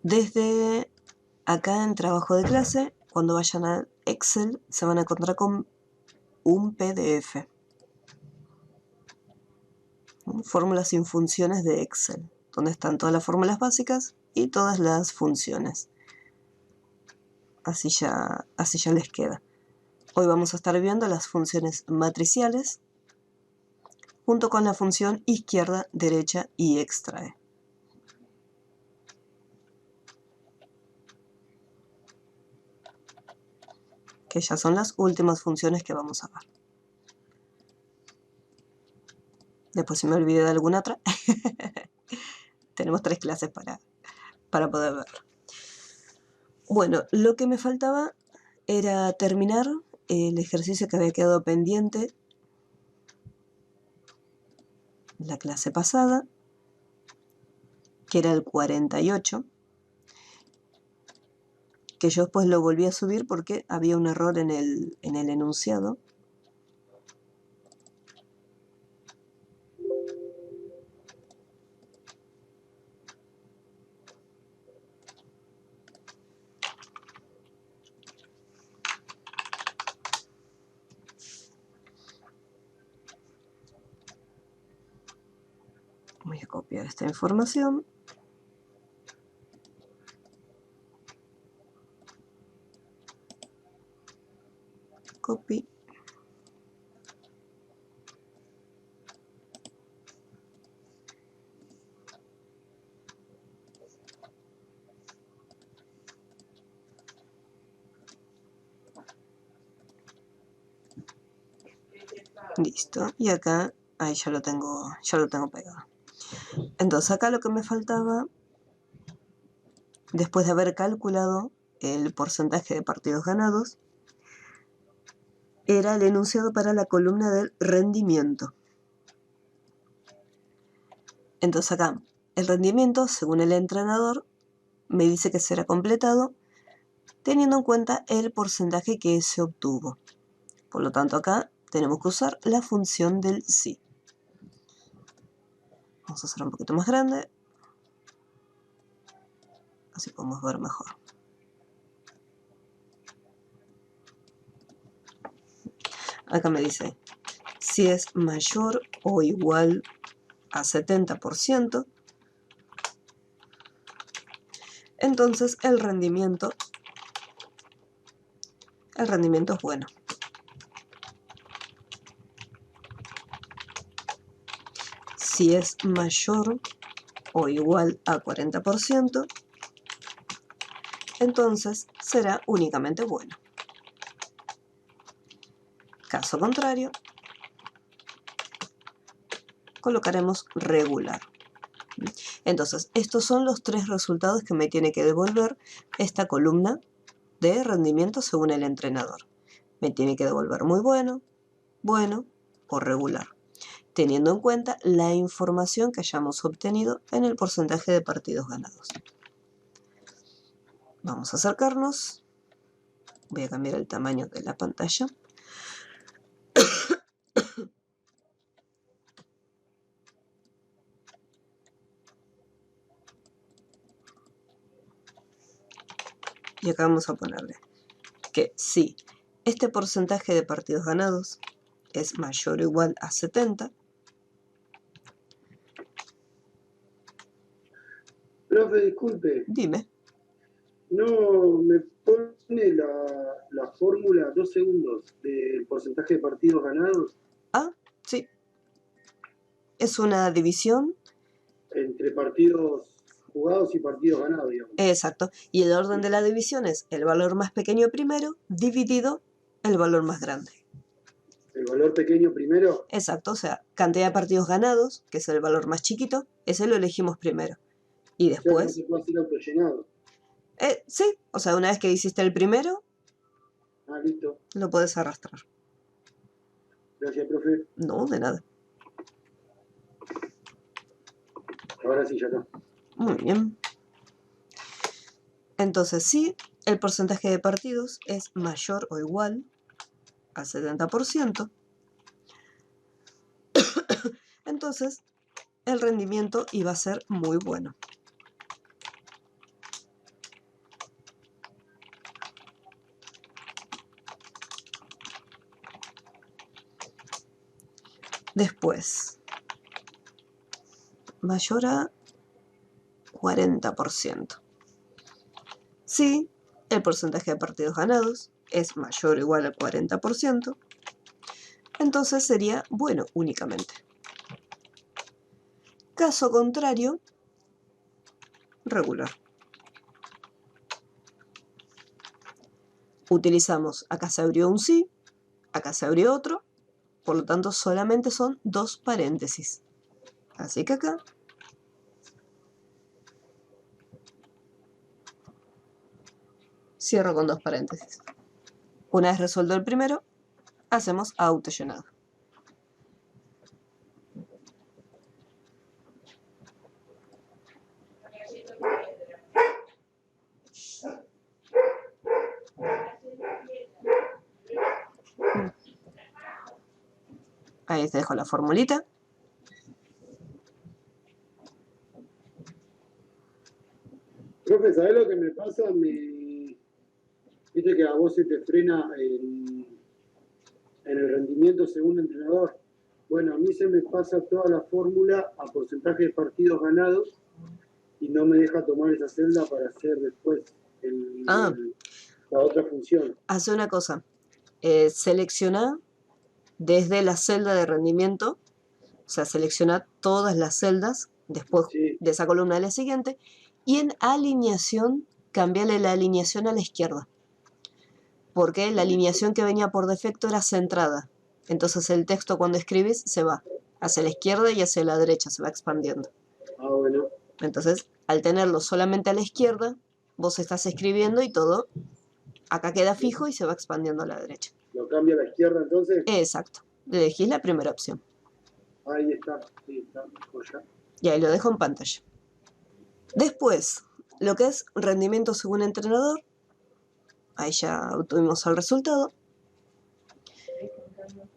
Desde acá en trabajo de clase, cuando vayan a Excel, se van a encontrar con un PDF. Fórmulas y funciones de Excel, donde están todas las fórmulas básicas y todas las funciones. Así ya les queda. Hoy vamos a estar viendo las funciones matriciales junto con la función izquierda, derecha y extrae. Que ya son las últimas funciones que vamos a ver. Después, si me olvidé de alguna otra, tenemos 3 clases para poder verlo. Bueno, lo que me faltaba era terminar el ejercicio que había quedado pendiente la clase pasada, que era el 48, que yo después lo volví a subir porque había un error en el enunciado. Voy a copiar esta información. Copy. Listo. Y acá, ahí ya lo tengo pegado. Entonces acá lo que me faltaba, después de haber calculado el porcentaje de partidos ganados, era el enunciado para la columna del rendimiento. Entonces acá, el rendimiento, según el entrenador, me dice que será completado teniendo en cuenta el porcentaje que se obtuvo. Por lo tanto, acá tenemos que usar la función del sí. Vamos a hacer un poquito más grande, así podemos ver mejor. Acá me dice, si es mayor o igual a 70%, entonces el rendimiento es bueno. Si es mayor o igual a 40%, entonces será únicamente bueno. Caso contrario, colocaremos regular. Entonces, estos son los 3 resultados que me tiene que devolver esta columna de rendimiento según el entrenador. Me tiene que devolver muy bueno, bueno o regular, teniendo en cuenta la información que hayamos obtenido en el porcentaje de partidos ganados. Vamos a acercarnos. Voy a cambiar el tamaño de la pantalla. Y acá vamos a ponerle que si este porcentaje de partidos ganados es mayor o igual a 70. Profe, disculpe. Dime. No me pone la fórmula 2 segundos del porcentaje de partidos ganados. Ah, sí. Es una división. Entre partidos jugados y partidos ganados, digamos. Exacto. Y el orden de la división es el valor más pequeño primero dividido el valor más grande. ¿El valor pequeño primero? Exacto. O sea, cantidad de partidos ganados, que es el valor más chiquito, ese lo elegimos primero. Y después... O sea, que no se puede hacer autollenado. Sí. O sea, una vez que hiciste el primero... Listo. Lo puedes arrastrar. Gracias, profe. No, de nada. Ahora sí, ya está. Muy bien. Entonces, sí, el porcentaje de partidos es mayor o igual al 70%. Entonces, el rendimiento iba a ser muy bueno. Después, mayor a 40%. Si el porcentaje de partidos ganados es mayor o igual al 40%, entonces sería bueno únicamente. Caso contrario, regular. Utilizamos, acá se abrió un sí, acá se abrió otro, por lo tanto solamente son 2 paréntesis. Así que acá cierro con 2 paréntesis. Una vez resuelto el primero, hacemos autollenado. Ahí te dejo la formulita. Profe, ¿sabés lo que me pasa? Viste que a vos se te frena en el rendimiento según entrenador. Bueno, a mí se me pasa toda la fórmula a porcentaje de partidos ganados y no me deja tomar esa celda para hacer después la otra función. Hace una cosa. Selecciona desde la celda de rendimiento, o sea, selecciona todas las celdas después Sí. de esa columna de la siguiente, y en alineación, cambiale la alineación a la izquierda, porque la alineación que venía por defecto era centrada. Entonces el texto cuando escribes se va hacia la izquierda y hacia la derecha, se va expandiendo. Ah, bueno. Entonces, al tenerlo solamente a la izquierda, vos estás escribiendo y todo acá queda fijo y se va expandiendo a la derecha. ¿Lo cambia a la izquierda entonces? Exacto. Elegís la primera opción. Ahí está, sí, está, joya. Y ahí lo dejo en pantalla. Después, lo que es rendimiento según entrenador, ahí ya obtuvimos el resultado.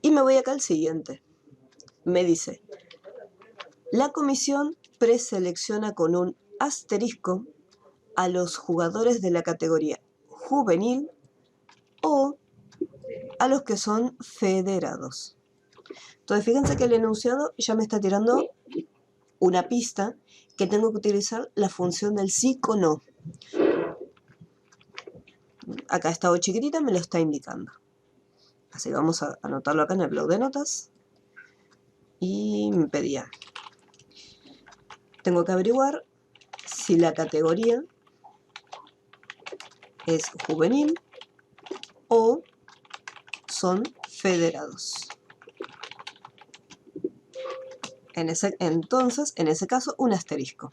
Y me voy acá al siguiente. Me dice, la comisión preselecciona con un asterisco a los jugadores de la categoría juvenil o a los que son federados. Entonces, fíjense que el enunciado ya me está tirando una pista que tengo que utilizar la función del sí con no. Acá esta O chiquitita me lo está indicando. Así que vamos a anotarlo acá en el blog de notas. Y me pedía, tengo que averiguar si la categoría es juvenil o son federados. Entonces, en ese caso, un asterisco.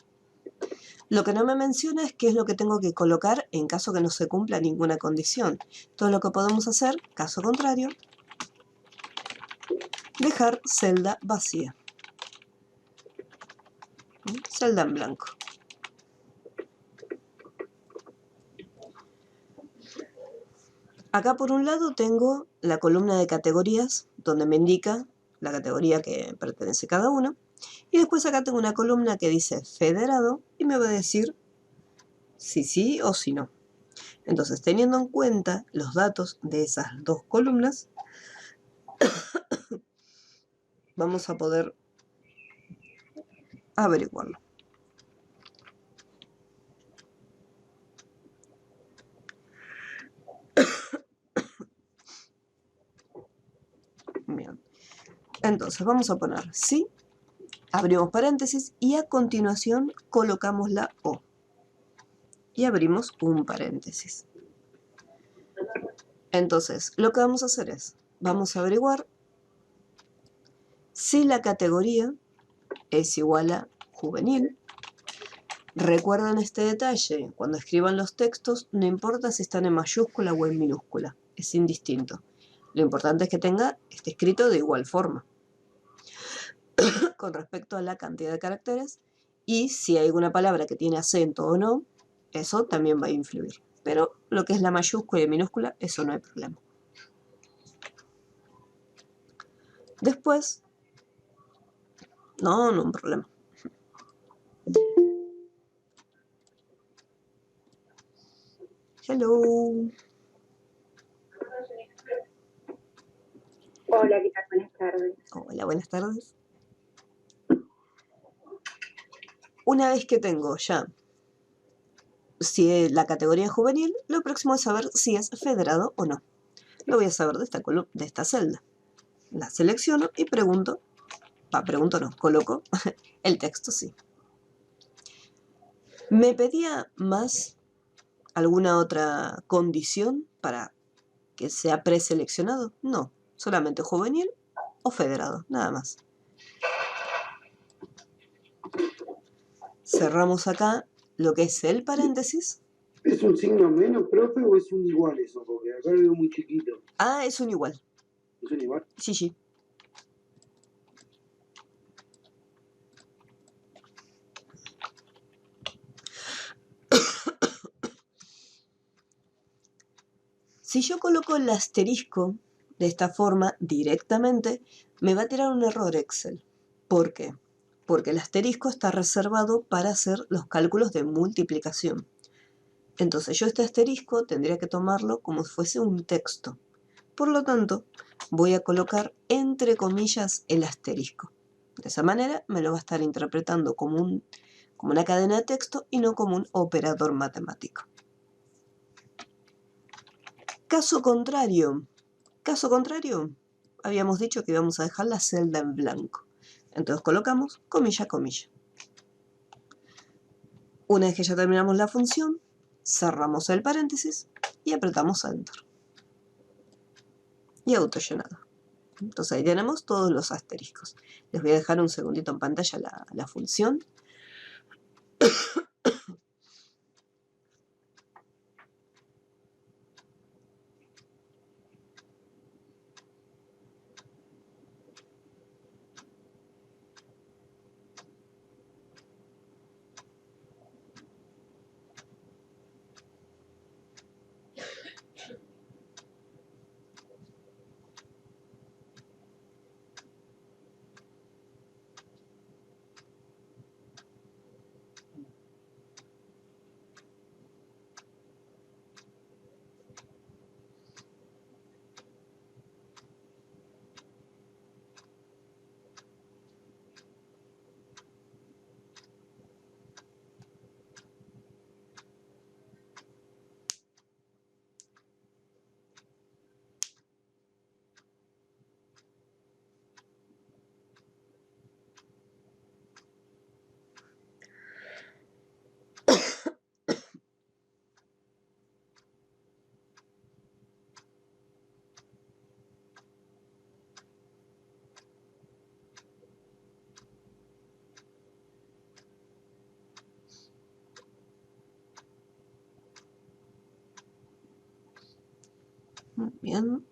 Lo que no me menciona es qué es lo que tengo que colocar en caso que no se cumpla ninguna condición. Todo lo que podemos hacer, caso contrario, dejar celda vacía. Celda en blanco. Acá por un lado tengo la columna de categorías, donde me indica la categoría que pertenece cada uno. Y después acá tengo una columna que dice federado y me va a decir si sí o si no. Entonces, teniendo en cuenta los datos de esas dos columnas, vamos a poder averiguarlo. Bien. Entonces, vamos a poner sí, abrimos paréntesis y a continuación colocamos la O. Y abrimos un paréntesis. Entonces, lo que vamos a hacer es, vamos a averiguar si la categoría es igual a juvenil. Recuerden este detalle, cuando escriban los textos, no importa si están en mayúscula o en minúscula, es indistinto. Lo importante es que esté escrito de igual forma, con respecto a la cantidad de caracteres, y si hay alguna palabra que tiene acento o no, eso también va a influir. Pero lo que es la mayúscula y minúscula, eso no hay problema. Después, no hay problema. Hello. Hola, ¿qué tal? Buenas tardes. Hola, buenas tardes. Una vez que tengo ya si es la categoría juvenil, lo próximo es saber si es federado o no. Lo voy a saber de esta celda. La selecciono y pregunto no, coloco el texto, sí. ¿Me pedía más alguna otra condición para que sea preseleccionado? No, solamente juvenil o federado, nada más. Cerramos acá lo que es el paréntesis. ¿Es un signo menos, profe, o es un igual eso? Porque acá lo veo muy chiquito. Ah, es un igual. ¿Es un igual? Sí, sí. Si yo coloco el asterisco de esta forma directamente, me va a tirar un error Excel. ¿Por qué? Porque el asterisco está reservado para hacer los cálculos de multiplicación. Entonces yo este asterisco tendría que tomarlo como si fuese un texto. Por lo tanto, voy a colocar entre comillas el asterisco. De esa manera me lo va a estar interpretando como una cadena de texto y no como un operador matemático. Caso contrario, habíamos dicho que íbamos a dejar la celda en blanco. Entonces colocamos comilla, comilla. Una vez que ya terminamos la función, cerramos el paréntesis y apretamos Enter. Y autollenado. Entonces ahí tenemos todos los asteriscos. Les voy a dejar un segundito en pantalla la función. Bien.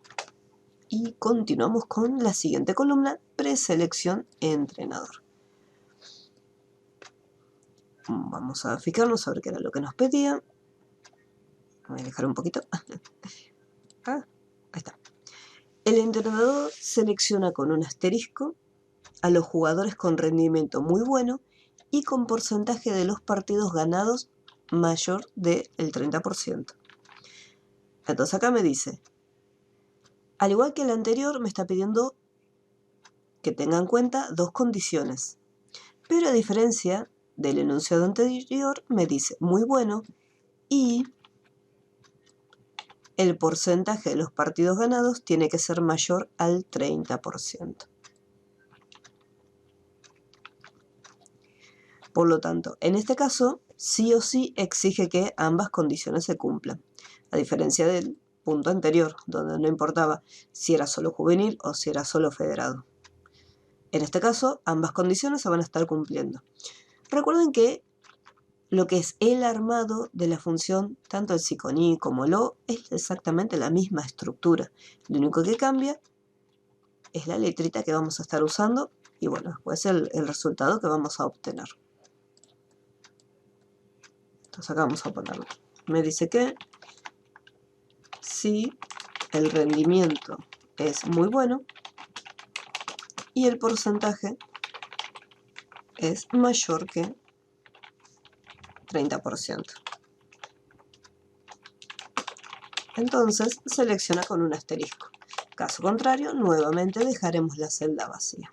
Y continuamos con la siguiente columna, preselección entrenador. Vamos a fijarnos a ver qué era lo que nos pedía. Voy a dejar un poquito. Ahí está. El entrenador selecciona con un asterisco a los jugadores con rendimiento muy bueno y con porcentaje de los partidos ganados mayor del 30%. Entonces acá me dice, al igual que el anterior, me está pidiendo que tenga en cuenta dos condiciones. Pero a diferencia del enunciado anterior, me dice muy bueno y el porcentaje de los partidos ganados tiene que ser mayor al 30%. Por lo tanto, en este caso, sí o sí exige que ambas condiciones se cumplan, a diferencia del punto anterior, donde no importaba si era solo juvenil o si era solo federado. En este caso, ambas condiciones se van a estar cumpliendo. Recuerden que lo que es el armado de la función, tanto el psiconí como el O, es exactamente la misma estructura. Lo único que cambia es la letrita que vamos a estar usando y bueno, después el resultado que vamos a obtener. Entonces acá vamos a ponerlo. Me dice que si el rendimiento es muy bueno y el porcentaje es mayor que 30%. Entonces selecciona con un asterisco. Caso contrario, nuevamente dejaremos la celda vacía.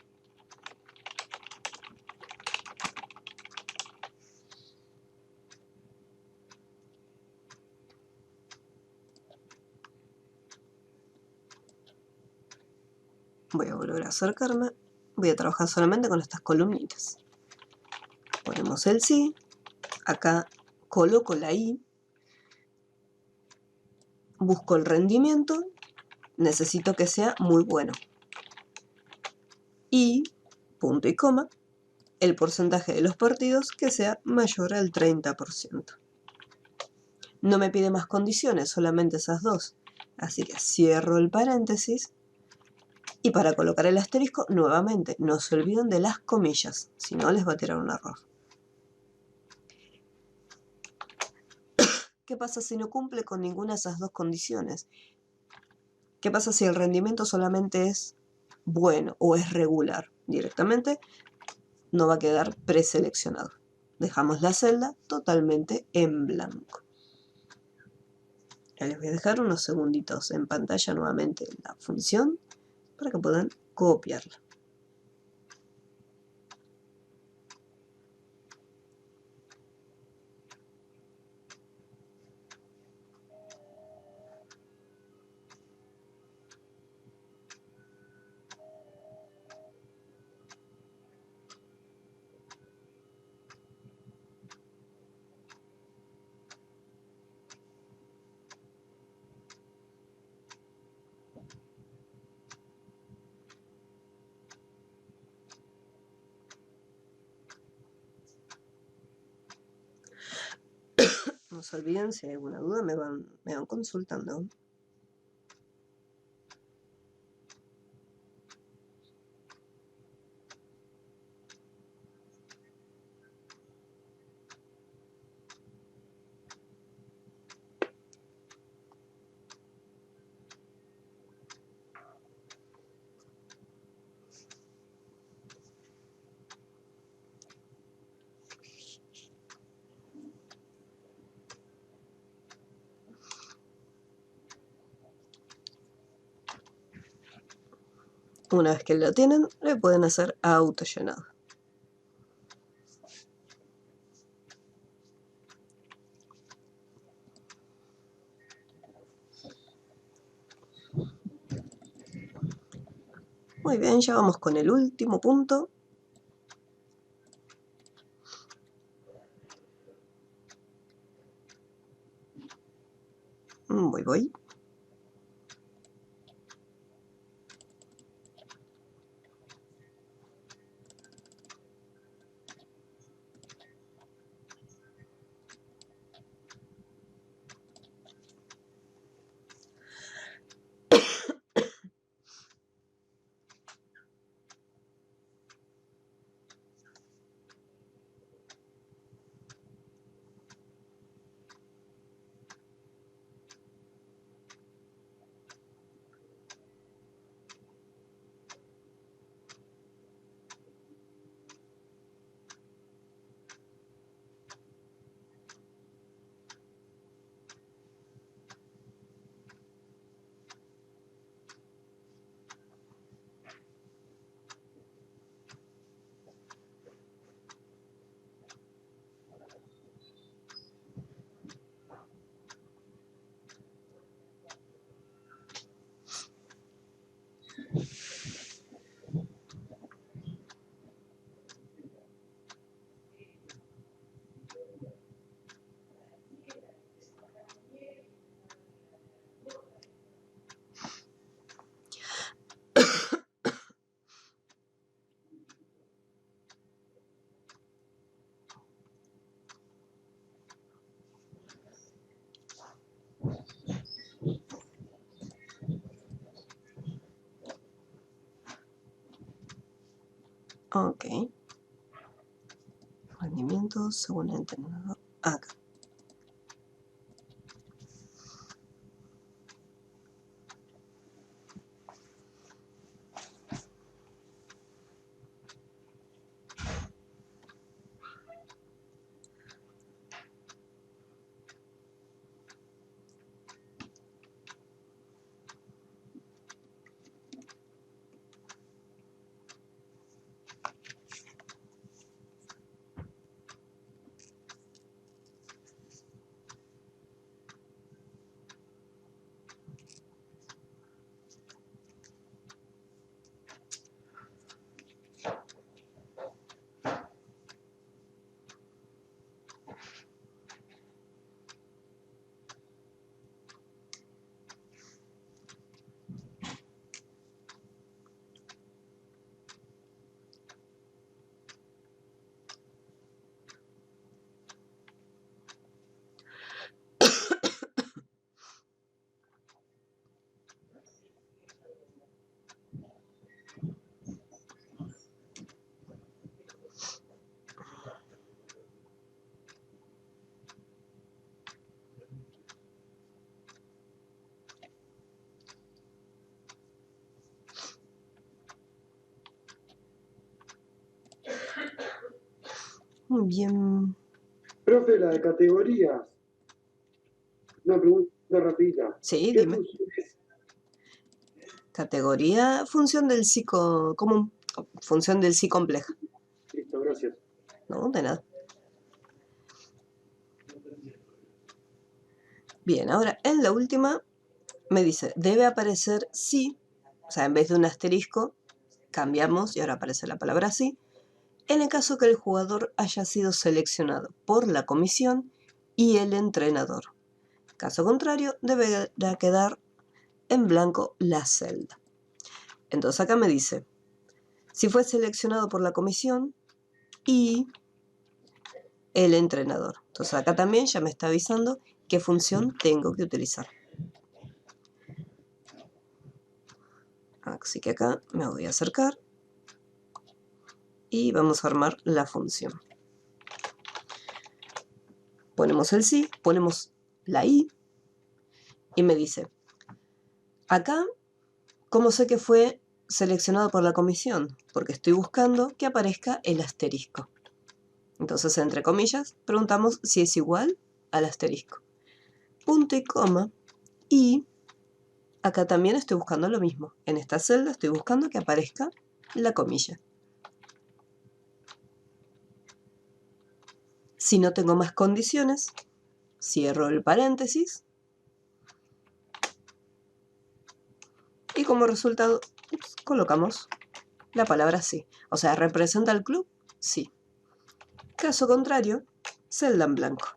Voy a volver a acercarme. Voy a trabajar solamente con estas columnitas. Ponemos el sí. Acá coloco la I. Busco el rendimiento. Necesito que sea muy bueno. Y, punto y coma, el porcentaje de los partidos que sea mayor al 30%. No me pide más condiciones, solamente esas dos. Así que cierro el paréntesis. Y para colocar el asterisco, nuevamente, no se olviden de las comillas, si no les va a tirar un error. ¿Qué pasa si no cumple con ninguna de esas dos condiciones? ¿Qué pasa si el rendimiento solamente es bueno o es regular? Directamente no va a quedar preseleccionado. Dejamos la celda totalmente en blanco. Ya les voy a dejar unos segunditos en pantalla nuevamente la función para que puedan copiarla. No se olviden, si hay alguna duda me van consultando. Una vez que lo tienen, le pueden hacer auto llenado. Muy bien, ya vamos con el último punto. Voy. Ok. Rendimiento según el entrenador. Acá. Muy bien. Profe, la de categorías. Una pregunta rapidita. Sí, ¿Qué dime. función es? Categoría, función del sí común, función del sí compleja. Listo, gracias. No, de nada. Bien, ahora en la última me dice, debe aparecer sí, o sea, en vez de un asterisco, cambiamos y ahora aparece la palabra sí, en el caso que el jugador haya sido seleccionado por la comisión y el entrenador. Caso contrario, deberá quedar en blanco la celda. Entonces acá me dice, si fue seleccionado por la comisión y el entrenador. Entonces acá también ya me está avisando qué función tengo que utilizar. Así que acá me voy a acercar y vamos a armar la función. Ponemos el sí, ponemos la i y me dice, acá, ¿cómo sé que fue seleccionado por la comisión? Porque estoy buscando que aparezca el asterisco. Entonces, entre comillas, preguntamos si es igual al asterisco. Punto y coma. Y acá también estoy buscando lo mismo. En esta celda estoy buscando que aparezca la comilla. Si no tengo más condiciones, cierro el paréntesis. Y como resultado, colocamos la palabra sí. O sea, ¿representa al club? Sí. Caso contrario, celda en blanco.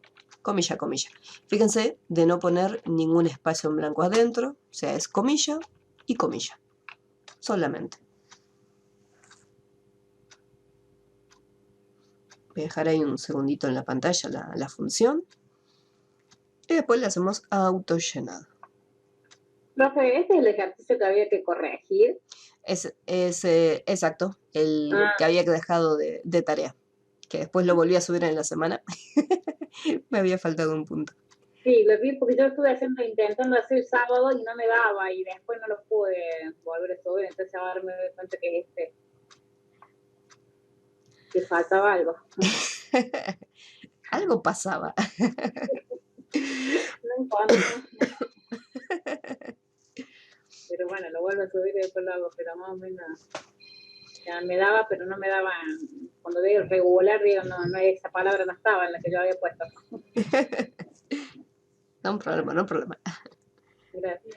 Comilla, comilla. Fíjense de no poner ningún espacio en blanco adentro. O sea, es comilla y comilla. Solamente. Voy a dejar ahí un segundito en la pantalla la función. Y después le hacemos autollenado. Profe, este es el ejercicio que había que corregir. Es exacto, el que había dejado de tarea. Que después lo volví a subir en la semana. Me había faltado un punto. Sí, lo vi porque yo estuve intentando hacer el sábado y no me daba y después no lo pude volver a subir, entonces ahora me doy cuenta que que faltaba algo. Algo pasaba. No importa. Pero bueno, lo vuelvo a subir y después lo hago, pero más o menos ya me daba, pero no me daba, cuando digo regular, digo, no, esa palabra no estaba en la que yo había puesto. No, un problema, no un problema. Gracias.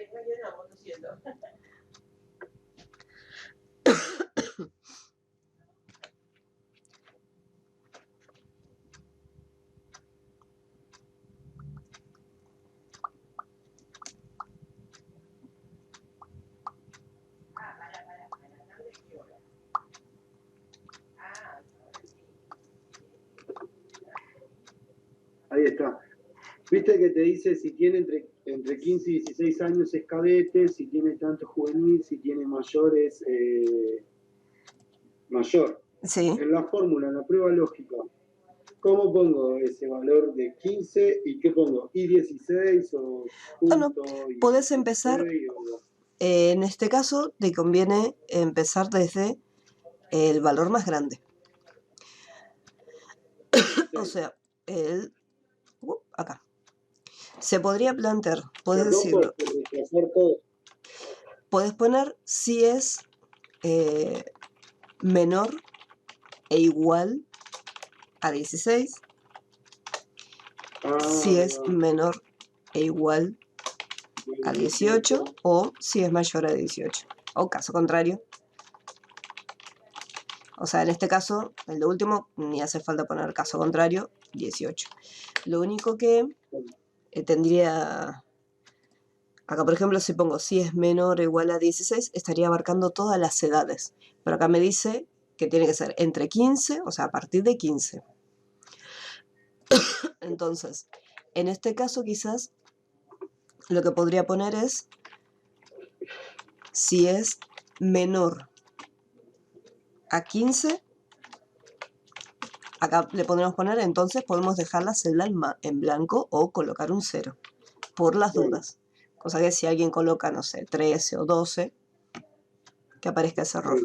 Ahí está. Viste que te dice si tiene entre 15 y 16 años es cadete, si tiene tanto juvenil, si tiene mayor es mayor. Sí. En la fórmula, en la prueba lógica, ¿cómo pongo ese valor de 15 y qué pongo? ¿I16 o punto? Podés empezar, en este caso te conviene empezar desde el valor más grande. Sí. O sea, acá. Se podría plantear, podés decirlo. Podés poner si es menor e igual a 16. Si es menor e igual a 18 o si es mayor a 18. O caso contrario. O sea, en este caso, el de último, ni hace falta poner caso contrario, 18. Lo único que tendría... Acá, por ejemplo, si pongo si es menor o igual a 16, estaría abarcando todas las edades. Pero acá me dice que tiene que ser entre 15, o sea, a partir de 15. Entonces, en este caso quizás lo que podría poner es si es menor a 15. Acá le podemos poner, entonces podemos dejar la celda en blanco o colocar un 0, por las dudas. Cosa que si alguien coloca, no sé, 13 o 12, que aparezca ese error.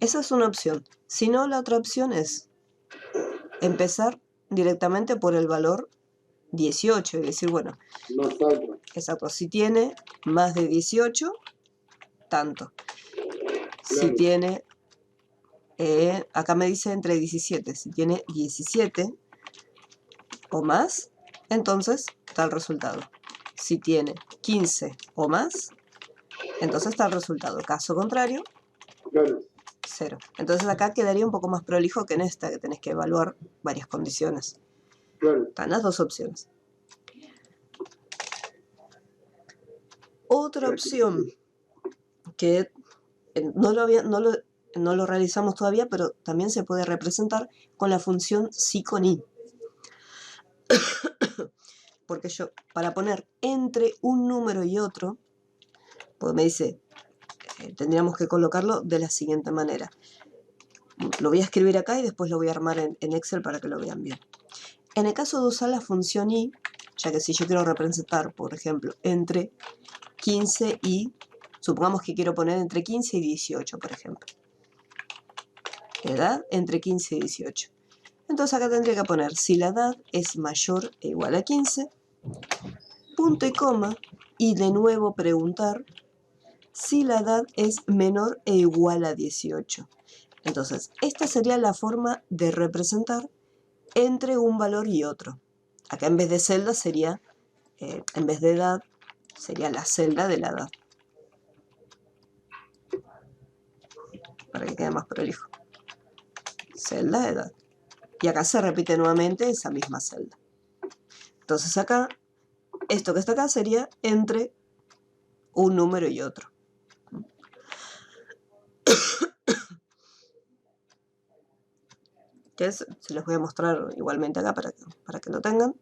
Esa es una opción. Si no, la otra opción es empezar directamente por el valor 18 y decir, bueno, Más alto. exacto, si tiene más de 18, tanto. Si Claro. tiene, acá me dice entre 17, si tiene 17 o más, entonces tal resultado. Si tiene 15 o más, entonces tal resultado. Caso contrario, Claro. 0. Entonces acá quedaría un poco más prolijo que en esta, que tenés que evaluar varias condiciones. Claro. Están las dos opciones. Otra opción que no lo realizamos todavía, pero también se puede representar con la función si con i. Porque yo, para poner entre un número y otro, pues me dice, tendríamos que colocarlo de la siguiente manera. Lo voy a escribir acá y después lo voy a armar en Excel para que lo vean bien. En el caso de usar la función i, ya que si yo quiero representar, por ejemplo, entre 15 y, supongamos que quiero poner entre 15 y 18, por ejemplo. Edad entre 15 y 18. Entonces acá tendría que poner si la edad es mayor e igual a 15, punto y coma, y de nuevo preguntar si la edad es menor e igual a 18. Entonces, esta sería la forma de representar entre un valor y otro. Acá en vez de celda sería, en vez de edad, sería la celda de la edad. Para que quede más prolijo. Celda de edad. Y acá se repite nuevamente esa misma celda. Entonces acá, esto que está acá sería entre un número y otro. Que se los voy a mostrar igualmente acá para que lo tengan.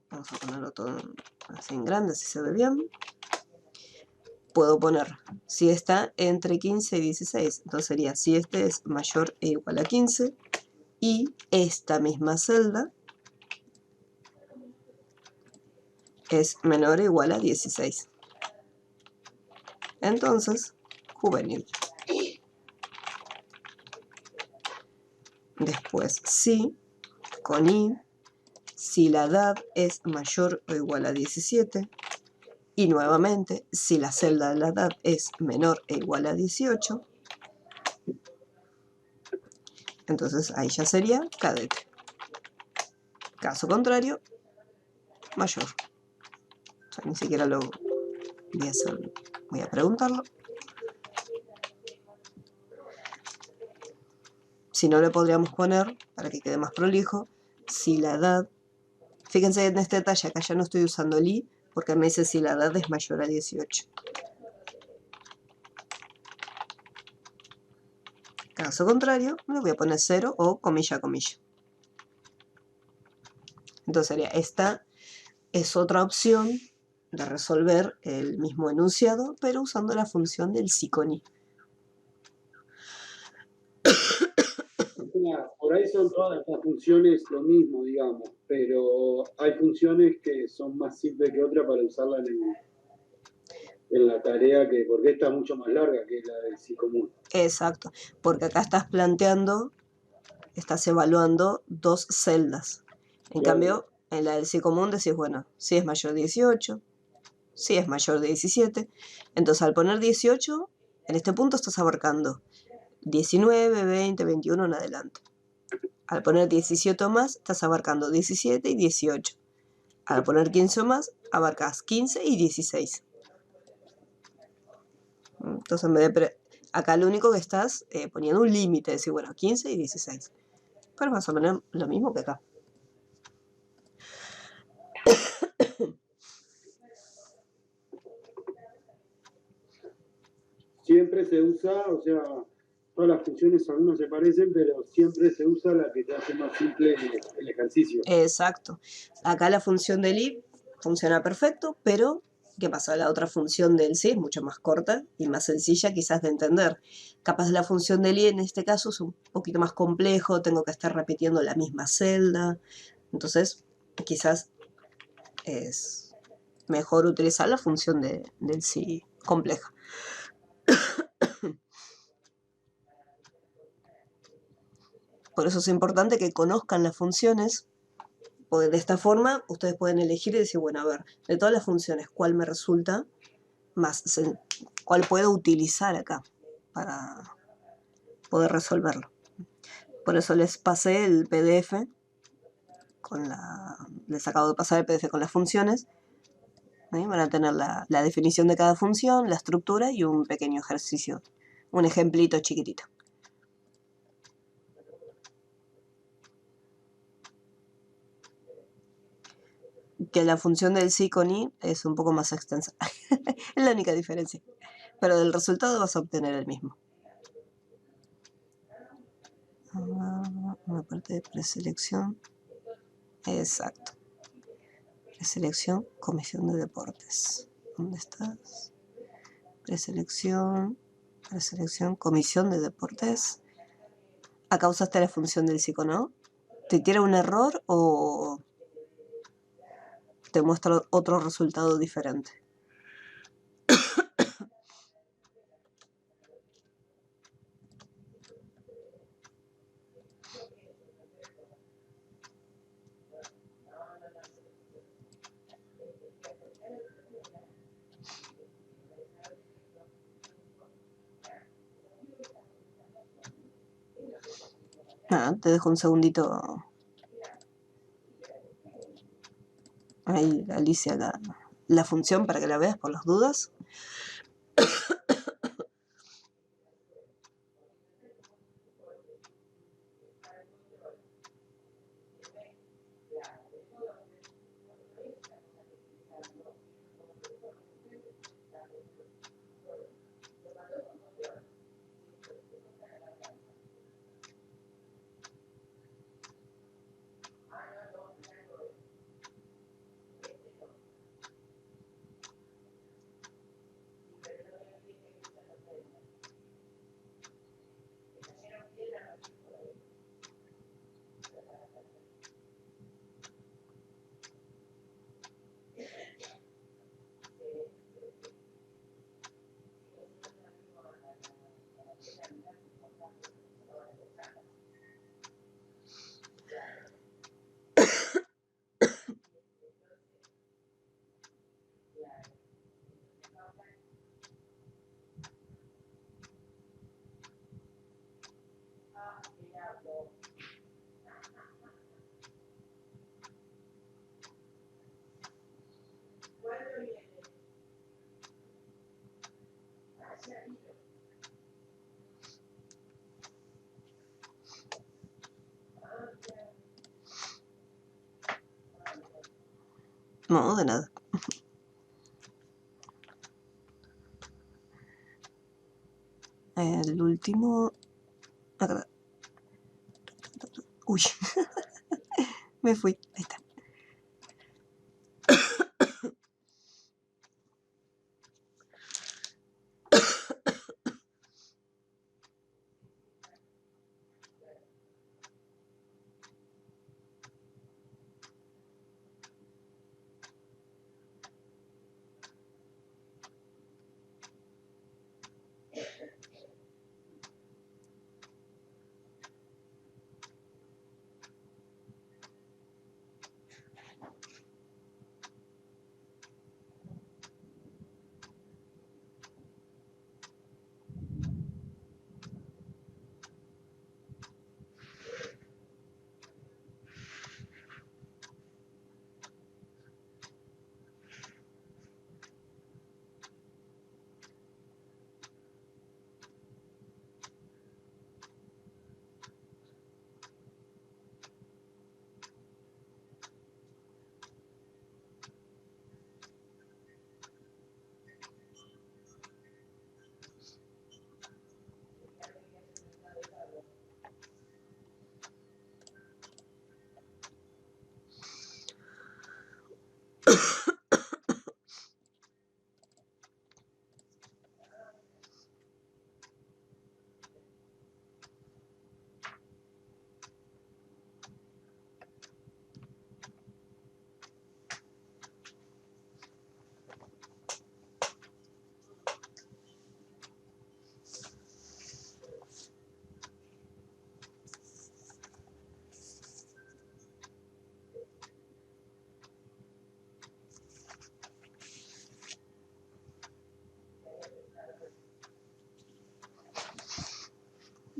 Vamos a ponerlo todo así en grande, si se ve bien. Puedo poner si está entre 15 y 16. Entonces sería si este es mayor e igual a 15 y esta misma celda es menor o igual a 16. Entonces, juvenil. Después, si, con i, si la edad es mayor o igual a 17. Y nuevamente, si la celda de la edad es menor e igual a 18. Entonces, ahí ya sería cadete. Caso contrario, mayor. O sea, ni siquiera lo voy a hacer, voy a preguntarlo. Si no, le podríamos poner, para que quede más prolijo, si la edad, fíjense en este detalle, acá ya no estoy usando el i, porque me dice si la edad es mayor a 18. Caso contrario, le voy a poner 0 o comilla, comilla. Entonces sería, esta es otra opción de resolver el mismo enunciado, pero usando la función del si con i. Por ahí son todas las funciones lo mismo, digamos, pero hay funciones que son más simples que otras para usarlas en la tarea, porque esta es mucho más larga que la del si común. Exacto, porque acá estás planteando, estás evaluando dos celdas. En Claro. cambio, en la del si común decís, bueno, si es mayor de 18, si es mayor de 17. Entonces, al poner 18, en este punto estás abarcando 19, 20, 21 en adelante. Al poner 17 o más, estás abarcando 17 y 18. Al poner 15 o más, abarcas 15 y 16. Entonces, en vez de acá lo único que estás poniendo un límite, decir, bueno, 15 y 16. Pero vas a poner lo mismo que acá. Siempre se usa, o sea, todas las funciones algunas se parecen, pero siempre se usa la que te hace más simple el ejercicio. Exacto. Acá la función del if funciona perfecto, pero ¿qué pasa? La otra función del si es mucho más corta y más sencilla quizás de entender. Capaz la función del i en este caso es un poquito más complejo, tengo que estar repitiendo la misma celda. Entonces, quizás es mejor utilizar la función del si compleja. Por eso es importante que conozcan las funciones, porque de esta forma ustedes pueden elegir y decir, bueno, a ver, de todas las funciones, ¿cuál me resulta más, cuál puedo utilizar acá para poder resolverlo? Por eso les pasé el PDF les acabo de pasar el PDF con las funciones. Van a tener la definición de cada función, la estructura y un pequeño ejercicio, un ejemplito chiquitito. Que la función del sí con i es un poco más extensa. Es la única diferencia. Pero del resultado vas a obtener el mismo. Una parte de preselección. Exacto. Preselección, comisión de deportes. ¿Dónde estás? Preselección, comisión de deportes. Acá usaste la función del sí con no. ¿Te tira un error o te muestra otro resultado diferente? Nada, te dejo un segundito. Ahí, Alicia, la función para que la veas por las dudas. No, de nada. El último. Acá. Uy. Me fui. Ahí está.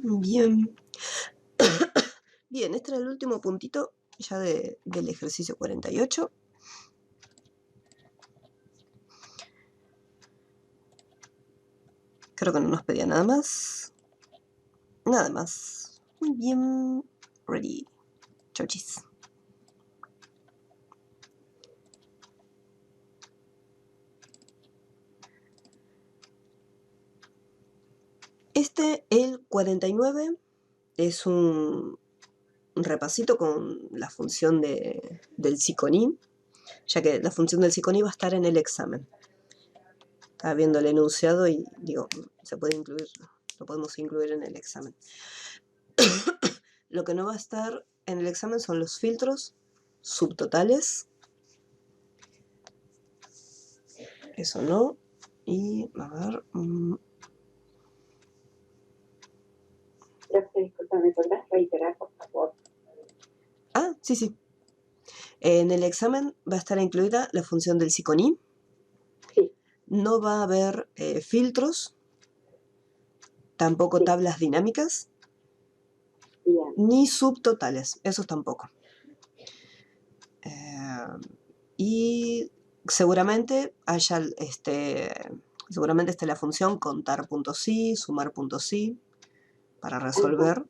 Bien. Bien, este era el último puntito ya del ejercicio 48. Creo que no nos pedía nada más. Nada más. Muy bien. Ready. Chauchis. El 49, es un repasito con la función del psiconí, ya que la función del psiconí va a estar en el examen. Estaba viendo el enunciado y digo, se puede incluir, lo podemos incluir en el examen. Lo que no va a estar en el examen son los filtros subtotales. Eso no. Y a ver. Disculpa, ¿me podrás reiterar, por favor? Ah, sí. En el examen va a estar incluida la función del psiconí. Sí. No va a haber filtros, tampoco Sí. tablas dinámicas, Bien. ni subtotales, esos tampoco. Y seguramente haya seguramente esté la función contar puntos sí, sumar puntos sí, para resolver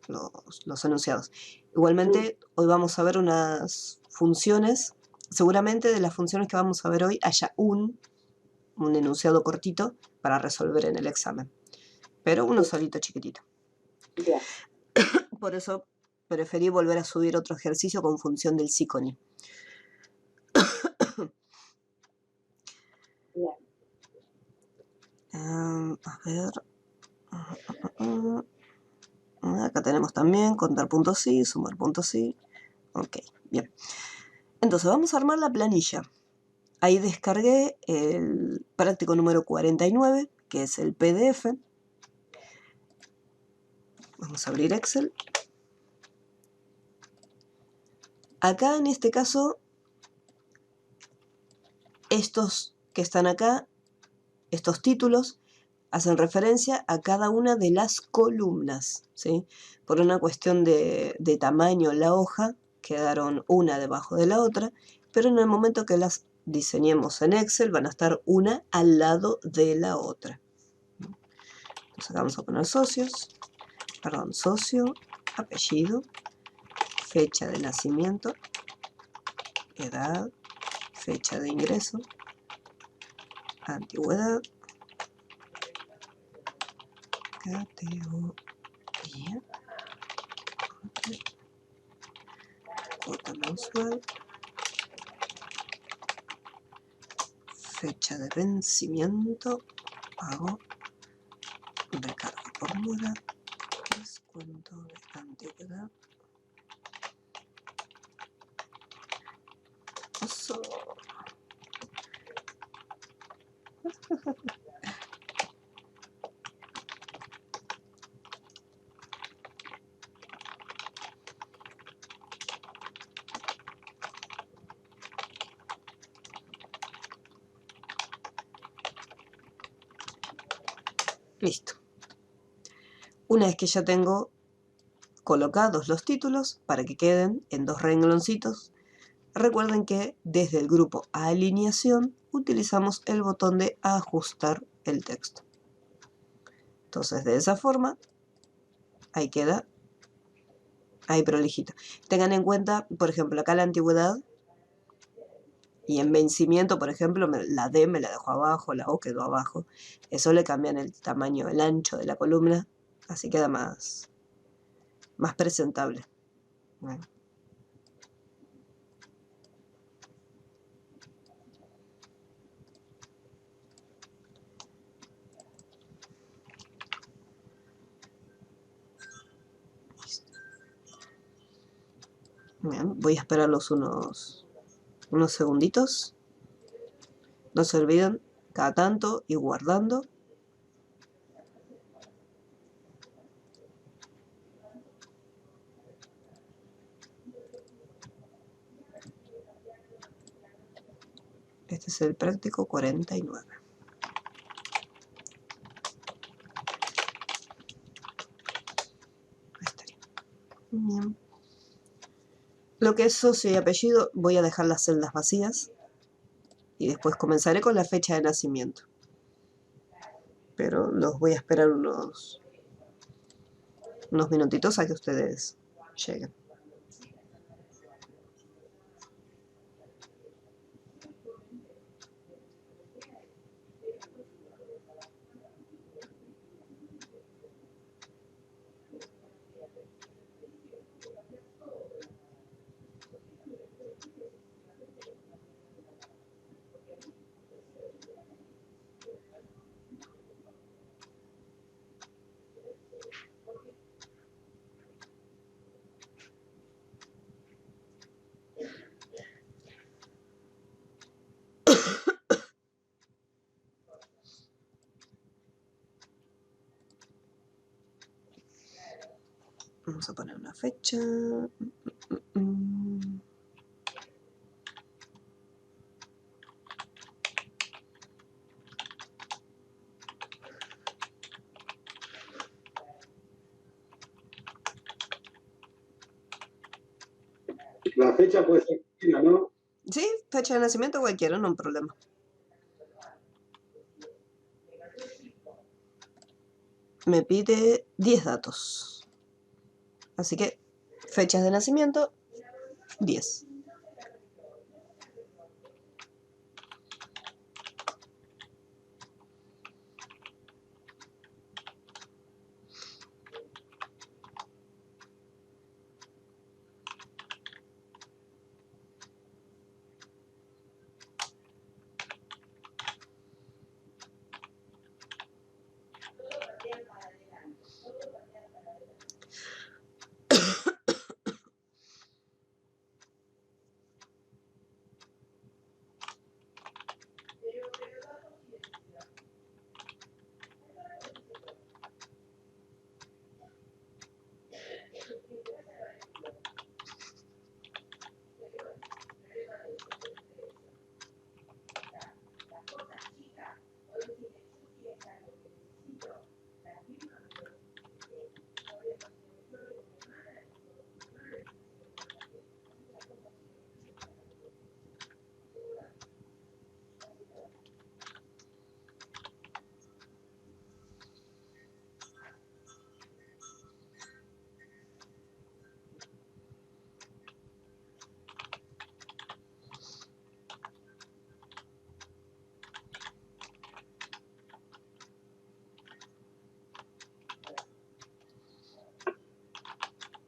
los enunciados. Igualmente, hoy vamos a ver unas funciones, seguramente de las funciones que vamos a ver hoy haya un enunciado cortito para resolver en el examen, pero uno solito chiquitito. Bien. Por eso preferí volver a subir otro ejercicio con función del psiconí. Bien. A ver. Acá tenemos también contar puntos sí, sumar puntos sí. Ok, bien. Entonces vamos a armar la planilla. Ahí descargué el práctico número 49, que es el PDF. Vamos a abrir Excel. Acá en este caso, estos que están acá, estos títulos, hacen referencia a cada una de las columnas, ¿sí? Por una cuestión de tamaño en la hoja, quedaron una debajo de la otra, pero en el momento que las diseñemos en Excel van a estar una al lado de la otra. Entonces acá vamos a poner socio, apellido, fecha de nacimiento, edad, fecha de ingreso, antigüedad, categoría, cuota mensual, fecha de vencimiento, pago, recarga por mora, descuento de antigüedad. Eso. Listo. Una vez que ya tengo colocados los títulos para que queden en dos rengloncitos, recuerden que desde el grupo alineación utilizamos el botón de ajustar el texto. Entonces de esa forma, ahí queda, ahí prolijito. Tengan en cuenta, por ejemplo, acá la antigüedad y en vencimiento, por ejemplo, la D me la dejo abajo, la O quedó abajo. Eso le cambian el tamaño, el ancho de la columna, así queda más presentable. Bueno. Bien, voy a esperarlos unos segunditos. No se olviden, cada tanto ir guardando. Este es el práctico 49. Bien. Lo que es socio y apellido, voy a dejar las celdas vacías y después comenzaré con la fecha de nacimiento. Pero los voy a esperar unos minutitos a que ustedes lleguen. Vamos a poner una fecha. La fecha puede ser cualquiera, ¿no? Sí, fecha de nacimiento cualquiera, no hay problema. Me pide 10 datos. Así que fechas de nacimiento, 10.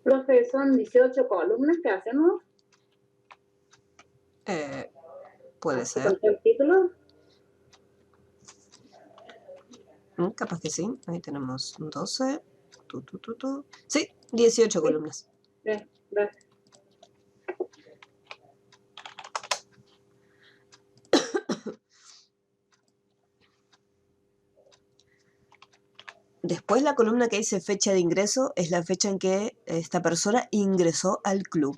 Profe, son 18 columnas que hacemos. Puede Así ser. con todo el título. Capaz que sí. Ahí tenemos 12. Sí, 18 columnas. Gracias. Después la columna que dice fecha de ingreso es la fecha en que esta persona ingresó al club.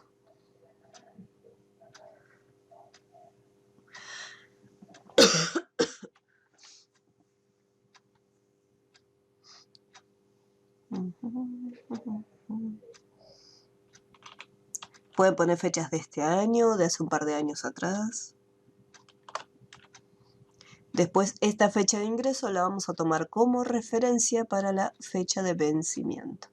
Pueden poner fechas de este año, de hace un par de años atrás. Después, esta fecha de ingreso la vamos a tomar como referencia para la fecha de vencimiento.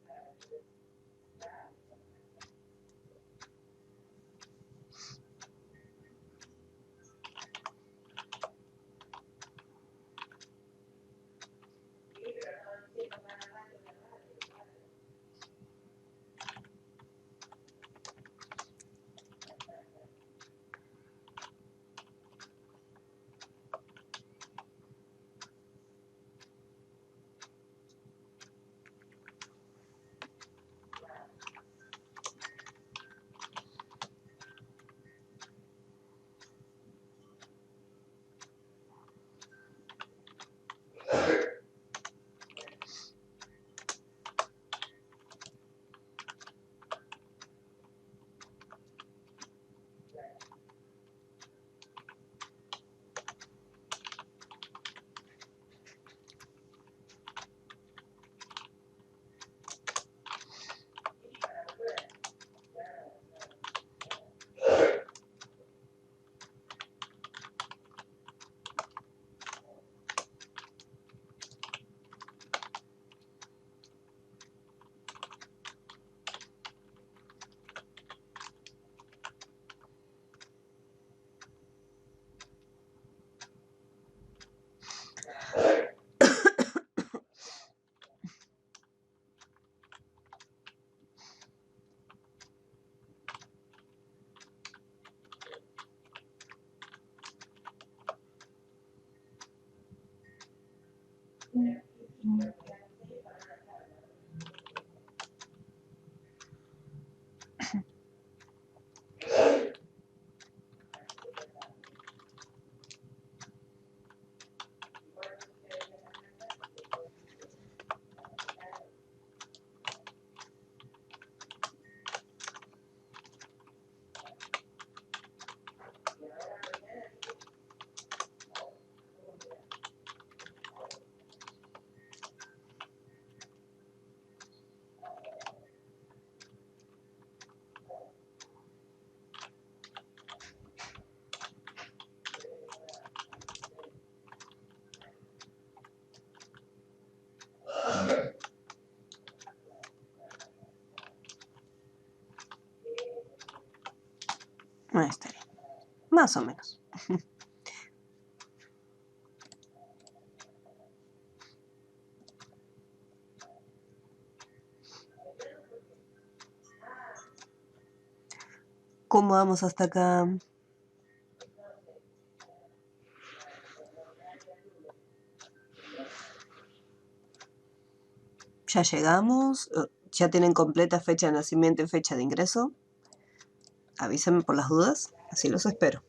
Ahí estaría. Más o menos. ¿Cómo vamos hasta acá? Ya llegamos. Ya tienen completa fecha de nacimiento y fecha de ingreso. Avísenme por las dudas. Así los espero.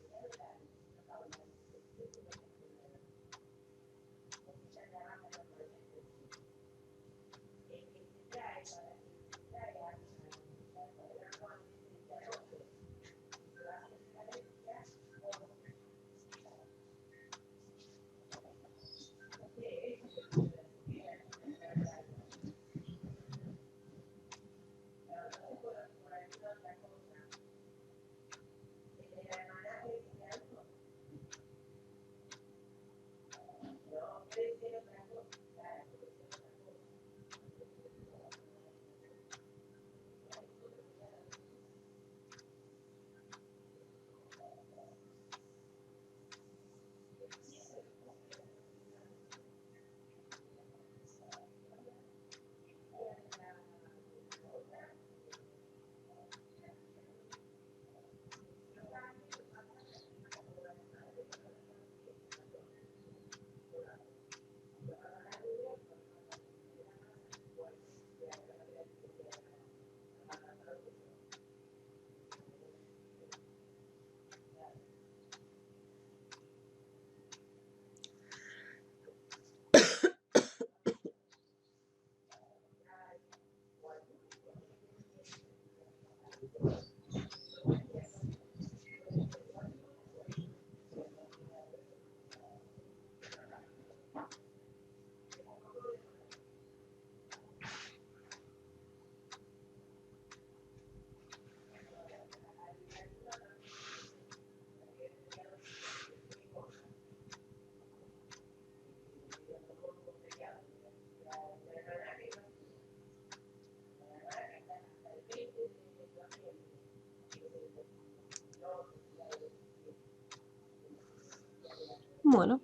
Bueno.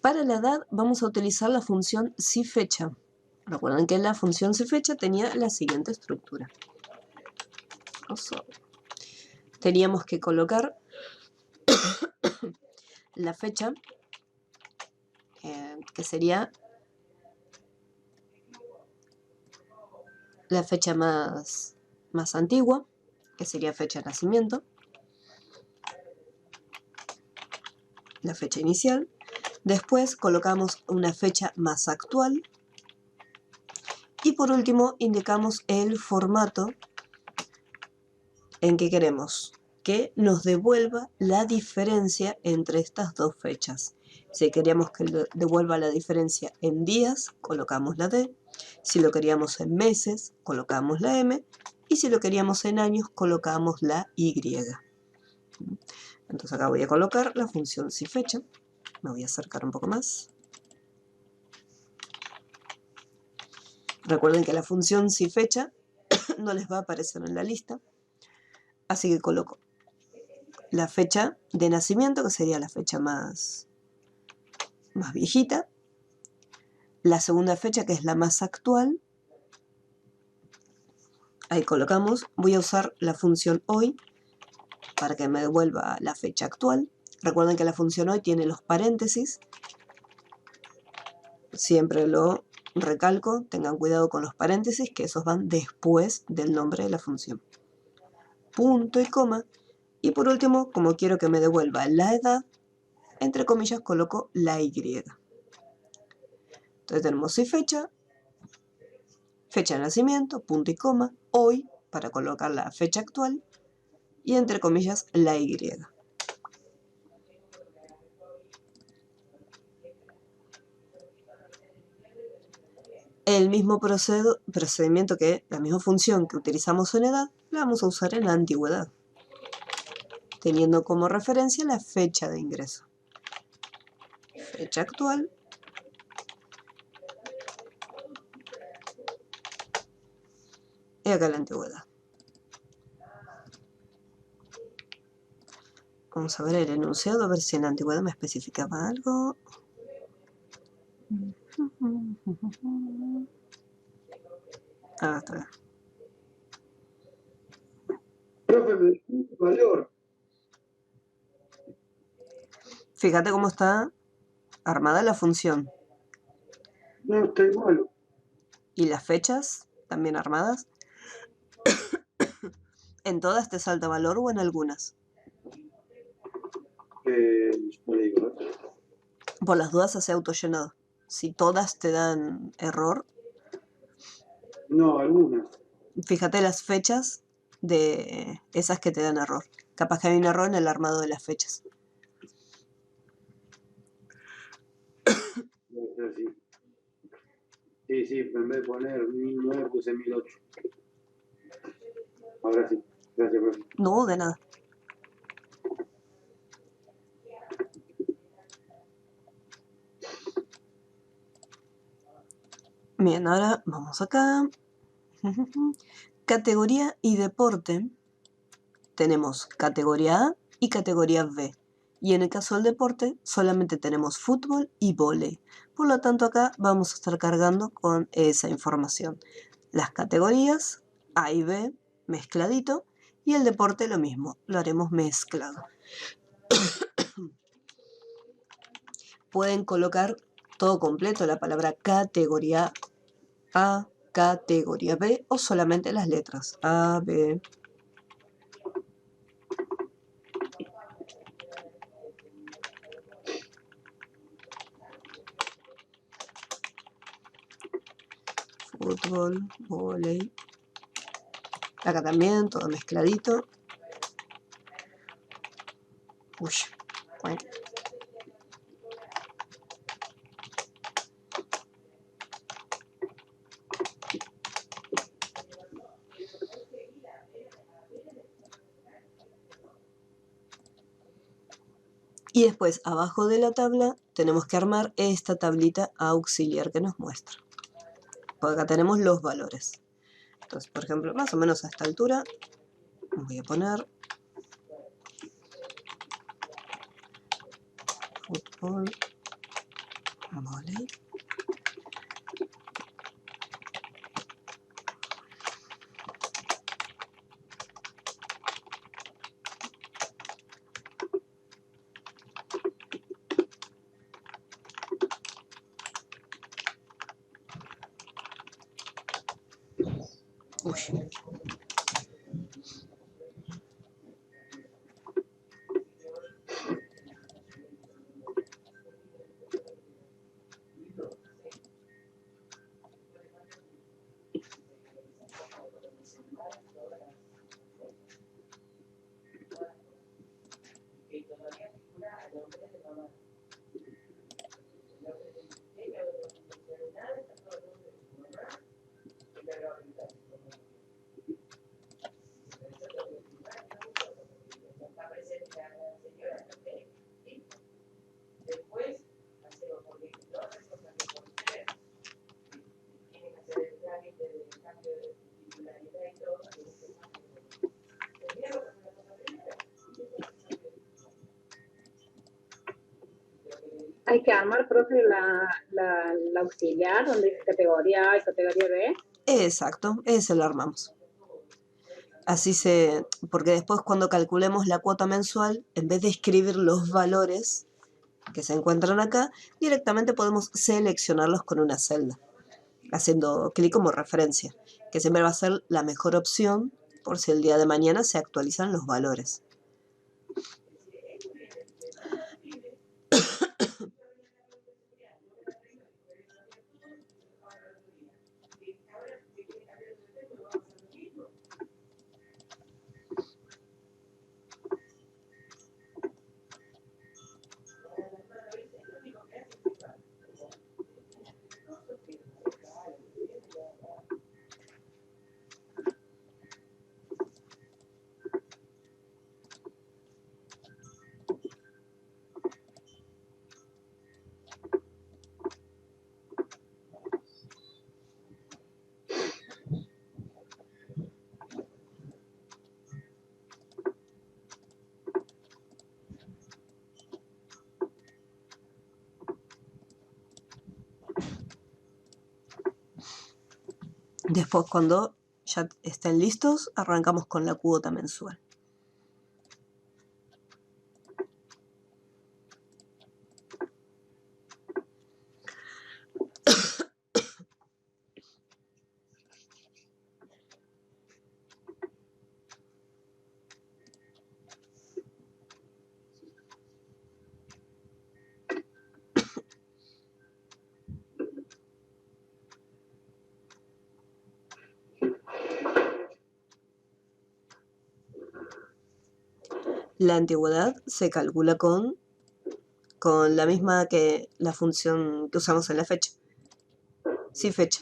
Para la edad vamos a utilizar la función si-fecha. Recuerden que la función si-fecha tenía la siguiente estructura. Teníamos que colocar la fecha, que sería la fecha más antigua, que sería fecha de nacimiento, la fecha inicial. Después colocamos una fecha más actual. Y por último indicamos el formato en que queremos que nos devuelva la diferencia entre estas dos fechas. Si queríamos que devuelva la diferencia en días, colocamos la D. Si lo queríamos en meses, colocamos la M. Y si lo queríamos en años, colocamos la Y. Entonces acá voy a colocar la función si-fecha. Me voy a acercar un poco más. Recuerden que la función si-fecha no les va a aparecer en la lista. Así que coloco la fecha de nacimiento, que sería la fecha más viejita. La segunda fecha, que es la más actual. Ahí colocamos. Voy a usar la función hoy para que me devuelva la fecha actual. Recuerden que la función hoy tiene los paréntesis. Siempre lo recalco, tengan cuidado con los paréntesis, que esos van después del nombre de la función. Punto y coma. Y por último, como quiero que me devuelva la edad, entre comillas coloco la Y. Entonces tenemos si fecha, fecha de nacimiento, punto y coma, hoy, para colocar la fecha actual, y entre comillas la Y. El mismo procedimiento que la misma función que utilizamos en edad, la vamos a usar en antigüedad, teniendo como referencia la fecha de ingreso. Fecha actual. Y acá la antigüedad. Vamos a ver el enunciado, a ver si en la antigüedad me especificaba algo. Ah, está bien. Profe, me dijo un valor. Fíjate cómo está armada la función. No, está igual. Y las fechas, también armadas. ¿En todas te salta valor o en algunas? No le digo, ¿eh? Por las dudas hace autollenado. Si todas te dan error, No, algunas. fíjate las fechas de esas que te dan error. Capaz que hay un error en el armado de las fechas. Debe ser así. Sí, sí, en vez de poner 1009 puse 1008. Ahora sí. Gracias, profe. No, de nada. Bien, ahora vamos acá. Categoría y deporte. Tenemos categoría A y categoría B. Y en el caso del deporte solamente tenemos fútbol y vóley. Por lo tanto acá vamos a estar cargando con esa información. Las categorías A y B mezcladito y el deporte lo mismo, lo haremos mezclado. Pueden colocar todo completo, la palabra categoría A, categoría B o solamente las letras A, B. Fútbol, vóley. Acá también, todo mezcladito. Uy, bueno. Y después, abajo de la tabla, tenemos que armar esta tablita auxiliar que nos muestra. Por acá tenemos los valores. Entonces, por ejemplo, más o menos a esta altura, voy a poner fútbol, vóley. Uy. Hay que armar, profe, la auxiliar, donde dice categoría A y categoría B. Exacto, ese lo armamos. Así porque después cuando calculemos la cuota mensual, en vez de escribir los valores que se encuentran acá, directamente podemos seleccionarlos con una celda, haciendo clic como referencia, que siempre va a ser la mejor opción por si el día de mañana se actualizan los valores. Después, cuando ya estén listos, arrancamos con la cuota mensual. La antigüedad se calcula con la misma que la función que usamos en la fecha. Sí, fecha.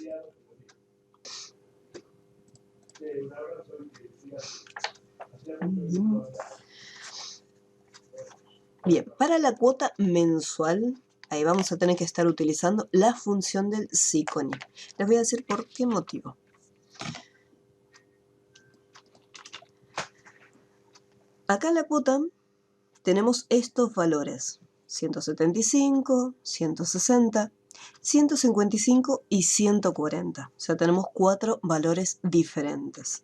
Bien, para la cuota mensual, ahí vamos a tener que estar utilizando la función del SICONI. Les voy a decir por qué motivo. Acá en la cuota tenemos estos valores: 175, 160, 155 y 140. O sea, tenemos 4 valores diferentes.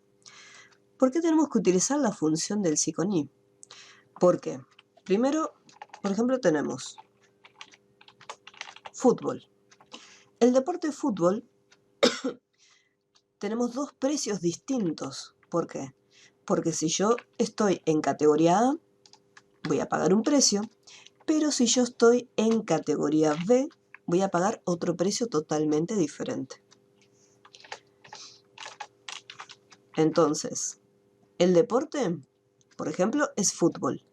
¿Por qué tenemos que utilizar la función del SICONI? Porque, primero, por ejemplo, tenemos fútbol. El deporte de fútbol tenemos 2 precios distintos. ¿Por qué? Porque si yo estoy en categoría A, voy a pagar un precio, pero si yo estoy en categoría B, voy a pagar otro precio totalmente diferente. Entonces, el deporte, por ejemplo, es fútbol.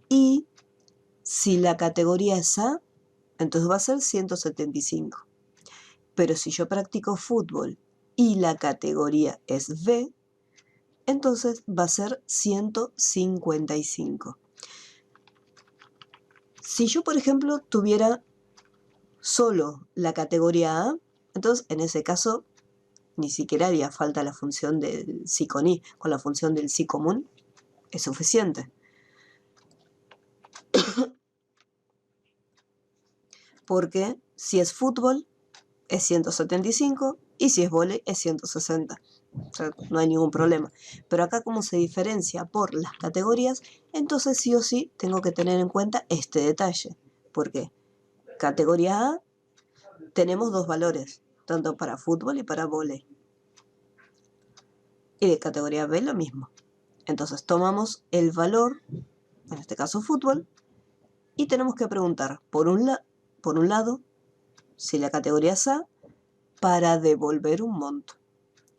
Y si la categoría es A, entonces va a ser 175. Pero si yo practico fútbol y la categoría es B, entonces va a ser 155. Si yo, por ejemplo, tuviera solo la categoría A, entonces en ese caso ni siquiera haría falta la función del SICONI. Con la función del SICOMUN es suficiente. Porque si es fútbol es 175 y si es vóley es 160. O sea, no hay ningún problema. Pero acá, como se diferencia por las categorías, entonces sí o sí tengo que tener en cuenta este detalle. Porque categoría A tenemos 2 valores, tanto para fútbol y para vóley. Y de categoría B lo mismo. Entonces tomamos el valor, en este caso fútbol, y tenemos que preguntar por un lado si la categoría es A para devolver un monto.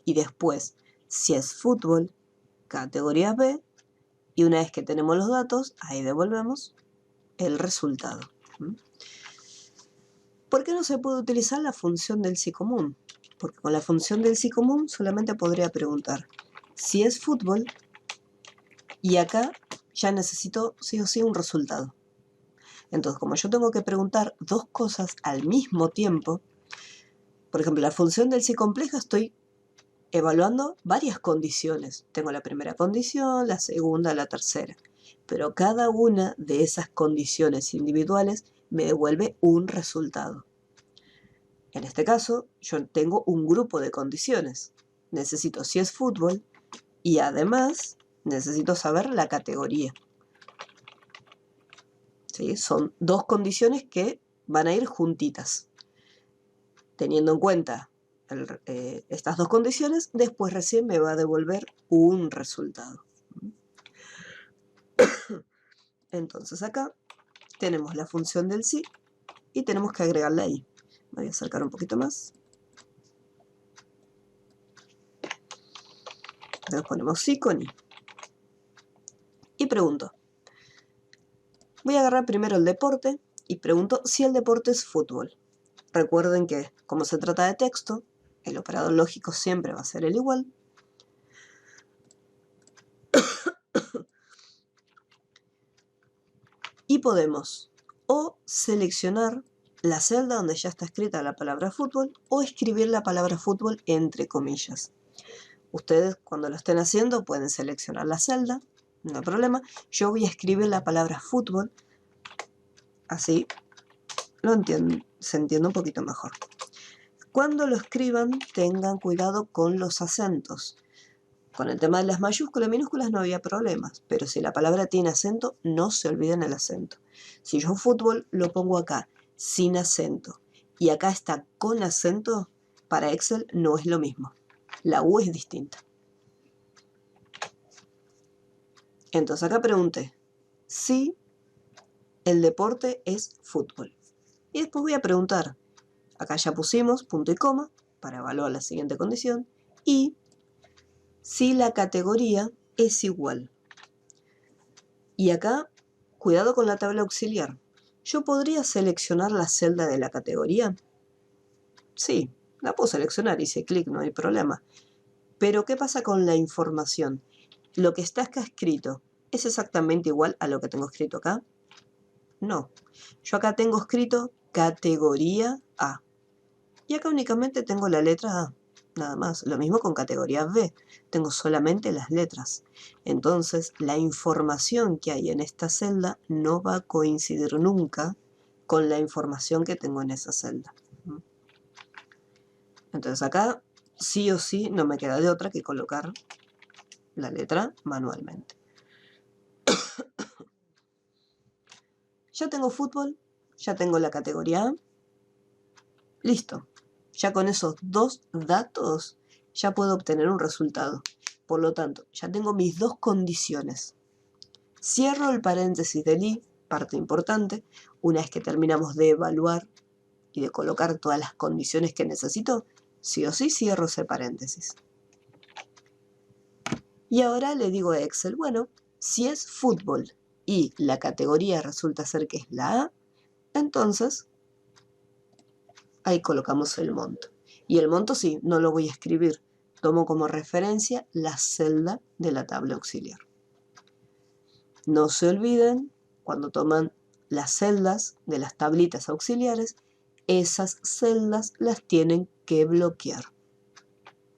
Y después, si es fútbol, categoría B, y una vez que tenemos los datos, ahí devolvemos el resultado. ¿Por qué no se puede utilizar la función del SICOMUN? Porque con la función del SICOMUN solamente podría preguntar si es fútbol, y acá ya necesito sí o sí un resultado. Entonces, como yo tengo que preguntar 2 cosas al mismo tiempo, por ejemplo, la función del SICOMPLEJA estoy evaluando varias condiciones. Tengo la primera condición, la segunda, la tercera. Pero cada una de esas condiciones individuales me devuelve un resultado. En este caso, yo tengo un grupo de condiciones. Necesito si es fútbol y además necesito saber la categoría. ¿Sí? Son 2 condiciones que van a ir juntitas. Teniendo en cuenta estas 2 condiciones, después recién me va a devolver un resultado. Entonces acá tenemos la función del sí y tenemos que agregarla ahí. Me voy a acercar un poquito más. Entonces ponemos SICONI. Y pregunto. Voy a agarrar primero el deporte y pregunto si el deporte es fútbol. Recuerden que, como se trata de texto, el operador lógico siempre va a ser el igual. Y podemos o seleccionar la celda donde ya está escrita la palabra fútbol o escribir la palabra fútbol entre comillas. Ustedes, cuando lo estén haciendo, pueden seleccionar la celda, no hay problema. Yo voy a escribir la palabra fútbol, así se entiende un poquito mejor. Cuando lo escriban, tengan cuidado con los acentos. Con el tema de las mayúsculas y minúsculas no había problemas, pero si la palabra tiene acento, no se olviden el acento. Si yo fútbol lo pongo acá sin acento y acá está con acento, para Excel no es lo mismo. La U es distinta. Entonces acá pregunté si el deporte es fútbol. Y después voy a preguntar, acá ya pusimos punto y coma para evaluar la siguiente condición, y si la categoría es igual. Y acá, cuidado con la tabla auxiliar. ¿Yo podría seleccionar la celda de la categoría? Sí, la puedo seleccionar, hice clic, no hay problema. Pero ¿qué pasa con la información? ¿Lo que está acá escrito es exactamente igual a lo que tengo escrito acá? No. Yo acá tengo escrito categoría A. Y acá únicamente tengo la letra A. Nada más. Lo mismo con categoría B. Tengo solamente las letras. Entonces, la información que hay en esta celda no va a coincidir nunca con la información que tengo en esa celda. Entonces acá, sí o sí, no me queda de otra que colocar la letra manualmente. Ya tengo fútbol, ya tengo la categoría A. Listo. Ya con esos dos datos ya puedo obtener un resultado. Por lo tanto, ya tengo mis dos condiciones. Cierro el paréntesis del i, parte importante, una vez que terminamos de evaluar y de colocar todas las condiciones que necesito, sí o sí cierro ese paréntesis. Y ahora le digo a Excel, bueno, si es fútbol y la categoría resulta ser que es la A, entonces ahí colocamos el monto. Y el monto sí, no lo voy a escribir. Tomo como referencia la celda de la tabla auxiliar. No se olviden, cuando toman las celdas de las tablitas auxiliares, esas celdas las tienen que bloquear.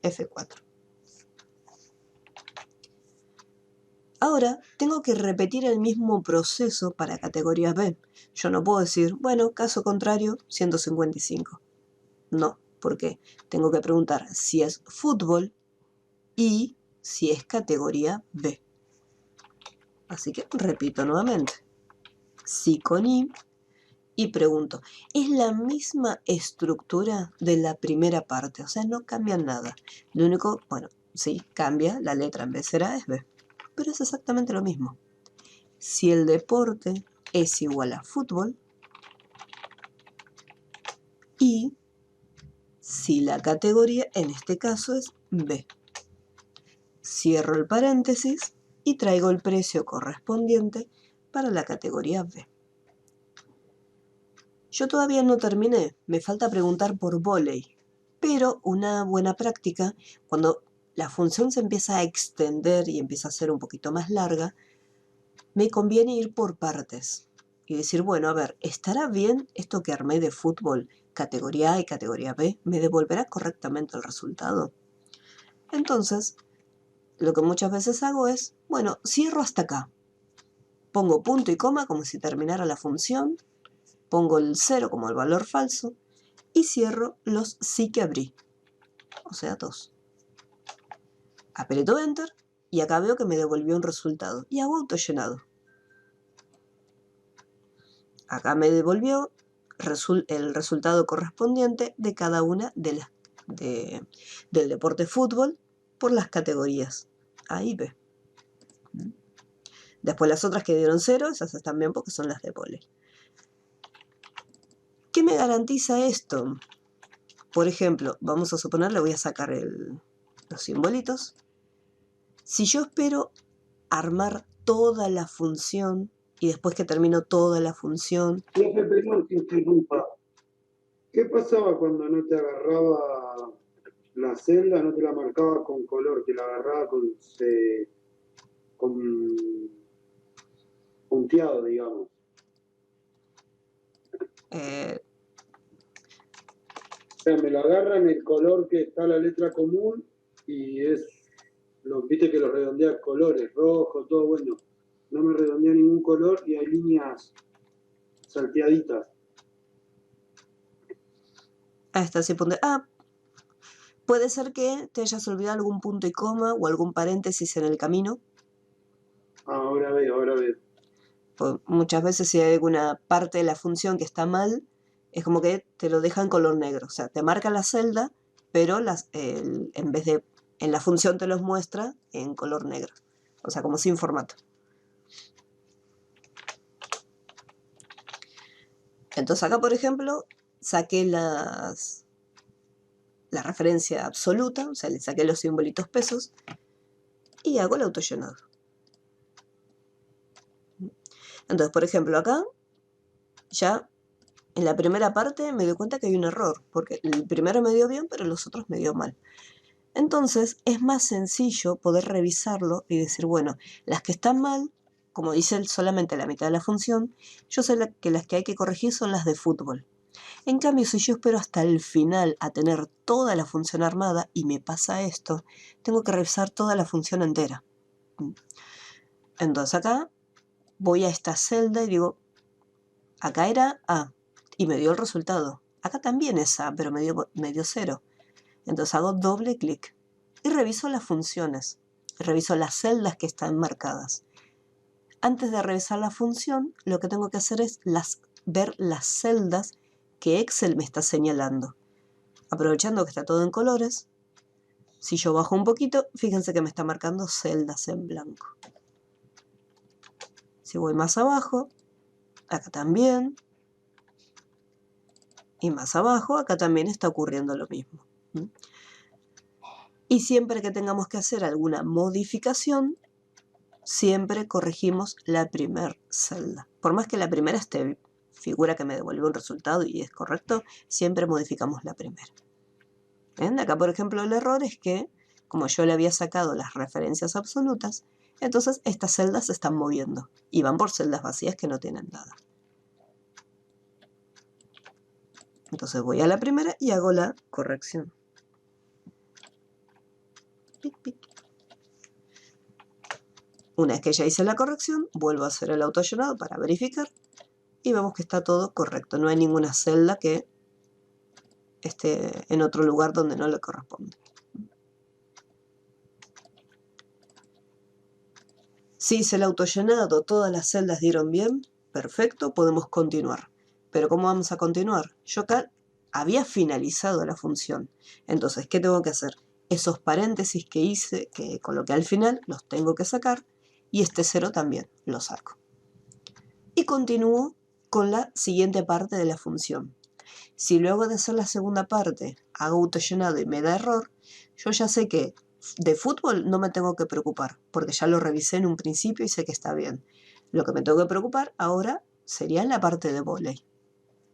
F4. Ahora tengo que repetir el mismo proceso para categoría B. Yo no puedo decir, bueno, caso contrario, 155. No, porque tengo que preguntar si es fútbol y si es categoría B. Así que repito nuevamente. Sí con I y pregunto, ¿es la misma estructura de la primera parte? O sea, no cambia nada. Lo único, bueno, sí, cambia, la letra en vez de ser A es B. Pero es exactamente lo mismo. Si el deporte es igual a fútbol y si la categoría en este caso es B. Cierro el paréntesis y traigo el precio correspondiente para la categoría B. Yo todavía no terminé, me falta preguntar por vóley, pero una buena práctica, cuando la función se empieza a extender y empieza a ser un poquito más larga, me conviene ir por partes y decir, bueno, a ver, ¿estará bien esto que armé de fútbol, categoría A y categoría B? ¿Me devolverá correctamente el resultado? Entonces, lo que muchas veces hago es, bueno, cierro hasta acá. Pongo punto y coma como si terminara la función, pongo el 0 como el valor falso y cierro los sí que abrí, o sea, 2. Aprieto Enter y acá veo que me devolvió un resultado y hago autollenado. Acá me devolvió el resultado correspondiente de cada una de las del deporte fútbol por las categorías A y B. Después las otras que dieron 0, esas están bien porque son las de vóley. ¿Qué me garantiza esto? Por ejemplo, vamos a suponer, le voy a sacar los simbolitos. Si yo espero armar toda la función y después que termino toda la función... Profe, perdón que interrumpa. ¿Qué pasaba cuando no te agarraba la celda, no te la marcaba con color, te la agarraba con punteado, digamos? O sea, me la agarran el color que está la letra común y viste que lo redondea colores, rojo, todo bueno. No me redondea ningún color y hay líneas salteaditas. está así punto. Puede ser que te hayas olvidado algún punto y coma o algún paréntesis en el camino. Ahora veo, ahora veo. Pues muchas veces si hay alguna parte de la función que está mal, es como que te lo deja en color negro. O sea, te marca la celda, pero en vez de en la función te los muestra en color negro. O sea, como sin formato. Entonces acá, por ejemplo, saqué la referencia absoluta, o sea, le saqué los simbolitos pesos y hago el autollenado. Entonces, por ejemplo, acá ya en la primera parte me doy cuenta que hay un error, porque el primero me dio bien, pero los otros me dio mal. Entonces es más sencillo poder revisarlo y decir, bueno, las que están mal, como dice solamente la mitad de la función, yo sé que las que hay que corregir son las de fútbol. En cambio, si yo espero hasta el final a tener toda la función armada y me pasa esto, tengo que revisar toda la función entera. Entonces acá voy a esta celda y digo, acá era A y me dio el resultado. Acá también es A, pero me dio 0. Entonces hago doble clic y reviso las funciones. Reviso las celdas que están marcadas. Antes de revisar la función, lo que tengo que hacer es ver las celdas que Excel me está señalando. Aprovechando que está todo en colores, si yo bajo un poquito, fíjense que me está marcando celdas en blanco. Si voy más abajo, acá también. Y más abajo, acá también está ocurriendo lo mismo. Y siempre que tengamos que hacer alguna modificación, siempre corregimos la primera celda. Por más que la primera figura que me devuelve un resultado y es correcto, siempre modificamos la primera. ¿Ven? Acá, por ejemplo, el error es que, como yo le había sacado las referencias absolutas, entonces estas celdas se están moviendo y van por celdas vacías que no tienen nada. Entonces voy a la primera y hago la corrección. Pic, pic. Una vez que ya hice la corrección, vuelvo a hacer el autollenado para verificar y vemos que está todo correcto. No hay ninguna celda que esté en otro lugar donde no le corresponde. Si hice el autollenado, todas las celdas dieron bien, perfecto, podemos continuar. Pero ¿cómo vamos a continuar? Yo acá había finalizado la función. Entonces, ¿qué tengo que hacer? Esos paréntesis que hice, que coloqué al final, los tengo que sacar. Y este 0 también lo saco. Y continúo con la siguiente parte de la función. Si luego de hacer la segunda parte hago autollenado y me da error, yo ya sé que de fútbol no me tengo que preocupar, porque ya lo revisé en un principio y sé que está bien. Lo que me tengo que preocupar ahora sería en la parte de vóley.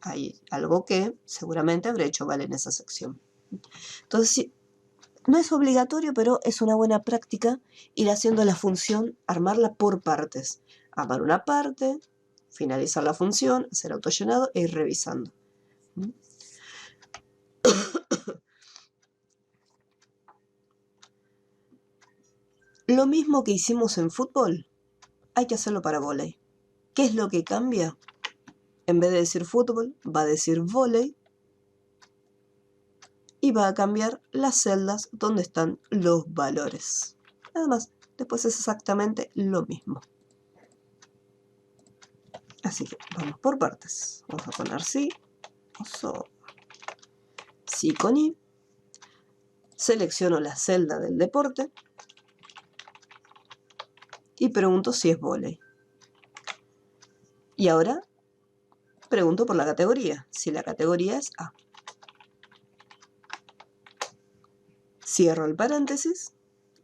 Hay algo que seguramente habré hecho mal en esa sección. Entonces, sí, no es obligatorio, pero es una buena práctica ir haciendo la función, armarla por partes. Armar una parte, finalizar la función, hacer autollenado e ir revisando. Lo mismo que hicimos en fútbol, hay que hacerlo para vóley. ¿Qué es lo que cambia? En vez de decir fútbol, va a decir vóley y va a cambiar las celdas donde están los valores. Nada más, después es exactamente lo mismo. Así que vamos por partes. Vamos a poner sí, sí con i. Selecciono la celda del deporte y pregunto si es vóley. Y ahora pregunto por la categoría, si la categoría es A. Cierro el paréntesis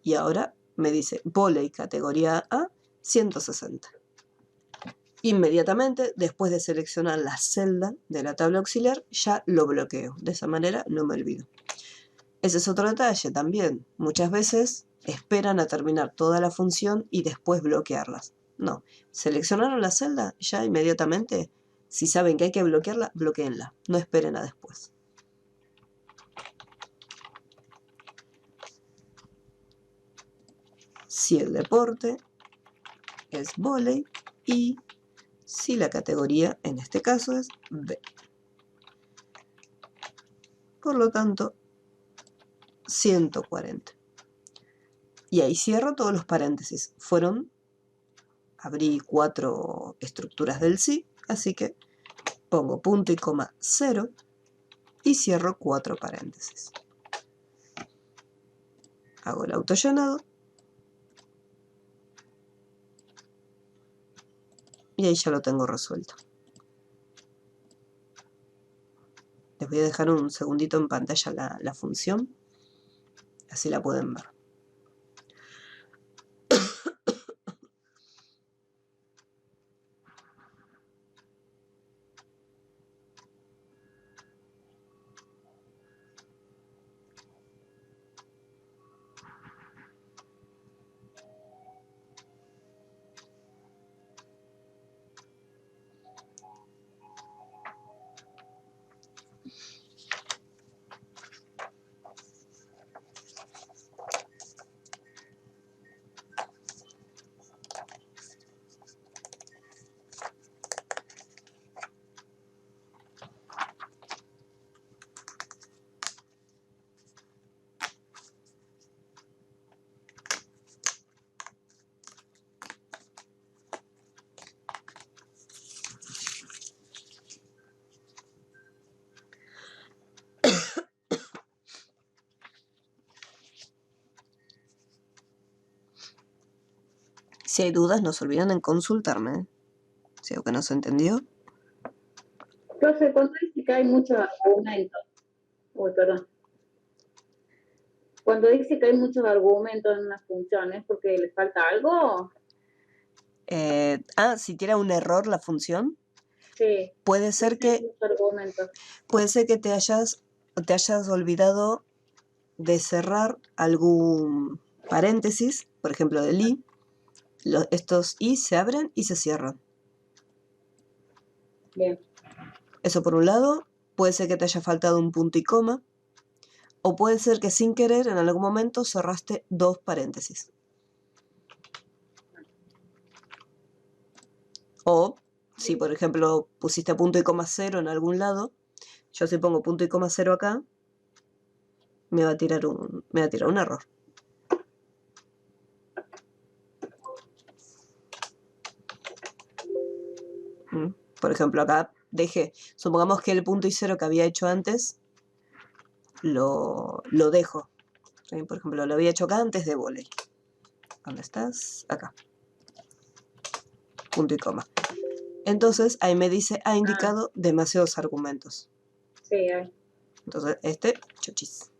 y ahora me dice vóley categoría A 160. Inmediatamente, después de seleccionar la celda de la tabla auxiliar, ya lo bloqueo. De esa manera no me olvido. Ese es otro detalle también. Muchas veces esperan a terminar toda la función y después bloquearlas. No, seleccionaron la celda, ya inmediatamente, si saben que hay que bloquearla, bloqueenla. No esperen a después. Si el deporte es vóley y si la categoría en este caso es B. por lo tanto 140. Y ahí cierro todos los paréntesis. Abrí 4 estructuras del sí, así que pongo punto y coma 0 y cierro 4 paréntesis. Hago el autollenado y ahí ya lo tengo resuelto. Les voy a dejar un segundito en pantalla la función, así la pueden ver. Si hay dudas, no se olviden en consultarme. Si algo que no se entendió. Profe, cuando dice que hay muchos argumentos, cuando dice que hay muchos argumentos en una función, ¿es porque le falta algo? Si tiene un error la función. Sí. Puede ser que te hayas olvidado de cerrar algún paréntesis, por ejemplo del i. Estos i se abren y se cierran. Bien. Eso por un lado. Puede ser que te haya faltado un punto y coma. O puede ser que sin querer en algún momento cerraste 2 paréntesis. O si por ejemplo pusiste punto y coma 0 en algún lado, yo si pongo punto y coma 0 acá, me va a tirar un error. Por ejemplo, acá supongamos que el punto y 0 que había hecho antes, lo dejo. ¿Sí? Por ejemplo, lo había hecho acá antes de voley. ¿Dónde estás? Acá. Punto y coma. Entonces, ahí me dice, ha indicado demasiados argumentos. Sí, hay. Entonces, chochis.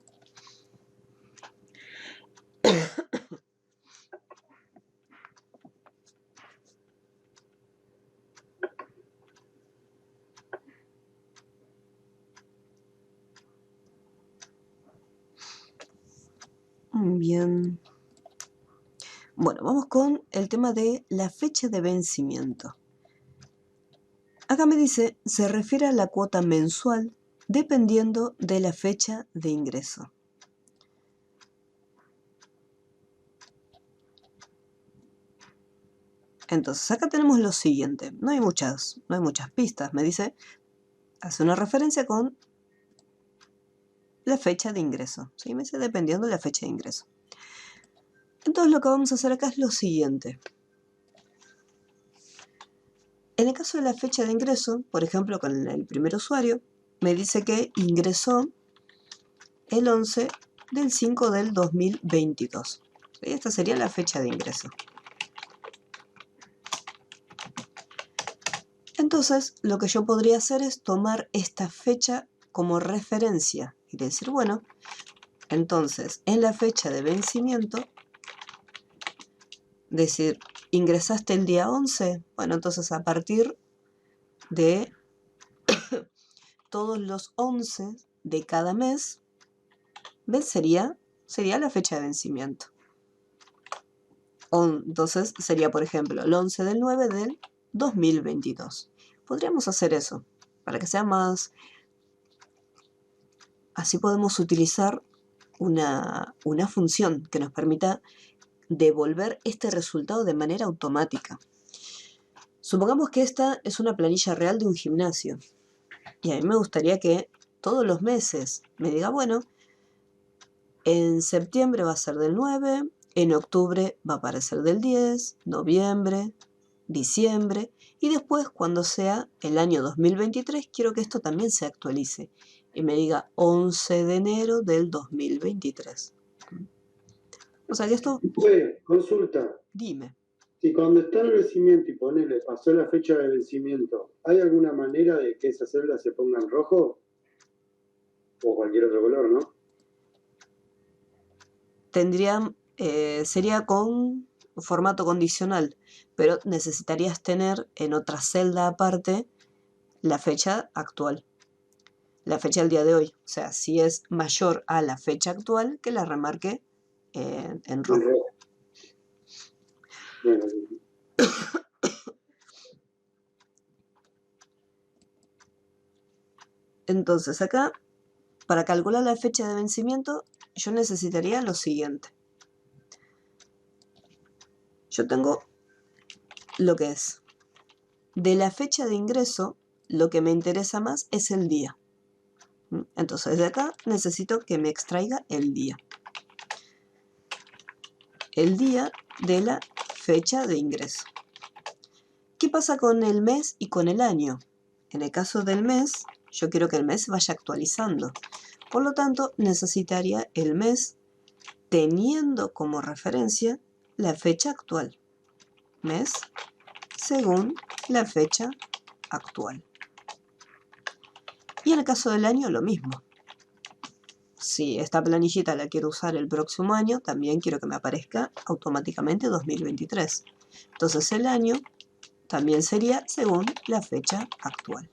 Bien. Bueno, vamos con el tema de la fecha de vencimiento. Acá me dice, se refiere a la cuota mensual dependiendo de la fecha de ingreso. Entonces, acá tenemos lo siguiente. No hay muchas pistas. Me dice, hace una referencia con la fecha de ingreso. ¿Sí? Me dice, dependiendo de la fecha de ingreso. Entonces, lo que vamos a hacer acá es lo siguiente. En el caso de la fecha de ingreso, por ejemplo, con el primer usuario, me dice que ingresó el 11 del 5 del 2022. ¿Sí? Esta sería la fecha de ingreso. Entonces, lo que yo podría hacer es tomar esta fecha como referencia y decir, bueno, entonces, en la fecha de vencimiento, decir, ingresaste el día 11, bueno, entonces a partir de todos los 11 de cada mes, ¿ves? Sería la fecha de vencimiento. Entonces sería, por ejemplo, el 11 del 9 del 2022. Podríamos hacer eso, para que sea más... Así podemos utilizar una función que nos permita devolver este resultado de manera automática. Supongamos que esta es una planilla real de un gimnasio. Y a mí me gustaría que todos los meses me diga, bueno, en septiembre va a ser del 9, en octubre va a aparecer del 10, noviembre, diciembre, y después cuando sea el año 2023 quiero que esto también se actualice y me diga 11 de enero del 2023. O sea que esto... Oye, consulta. Dime. Si cuando está el vencimiento y ponele, pasó la fecha de vencimiento, ¿hay alguna manera de que esa celda se ponga en rojo? O cualquier otro color, ¿no? Sería con formato condicional, pero necesitarías tener en otra celda aparte la fecha actual, la fecha del día de hoy. O sea, si es mayor a la fecha actual, que la remarque en rojo. En rojo. Bueno, entonces acá, para calcular la fecha de vencimiento, yo necesitaría lo siguiente. Yo tengo lo que es de la fecha de ingreso, lo que me interesa más es el día. Entonces de acá necesito que me extraiga el día. El día de la fecha de ingreso. ¿Qué pasa con el mes y con el año? En el caso del mes, yo quiero que el mes vaya actualizando. Por lo tanto, necesitaría el mes teniendo como referencia la fecha actual. Mes según la fecha actual. Y en el caso del año, lo mismo. Si esta planillita la quiero usar el próximo año, también quiero que me aparezca automáticamente 2023. Entonces el año también sería según la fecha actual.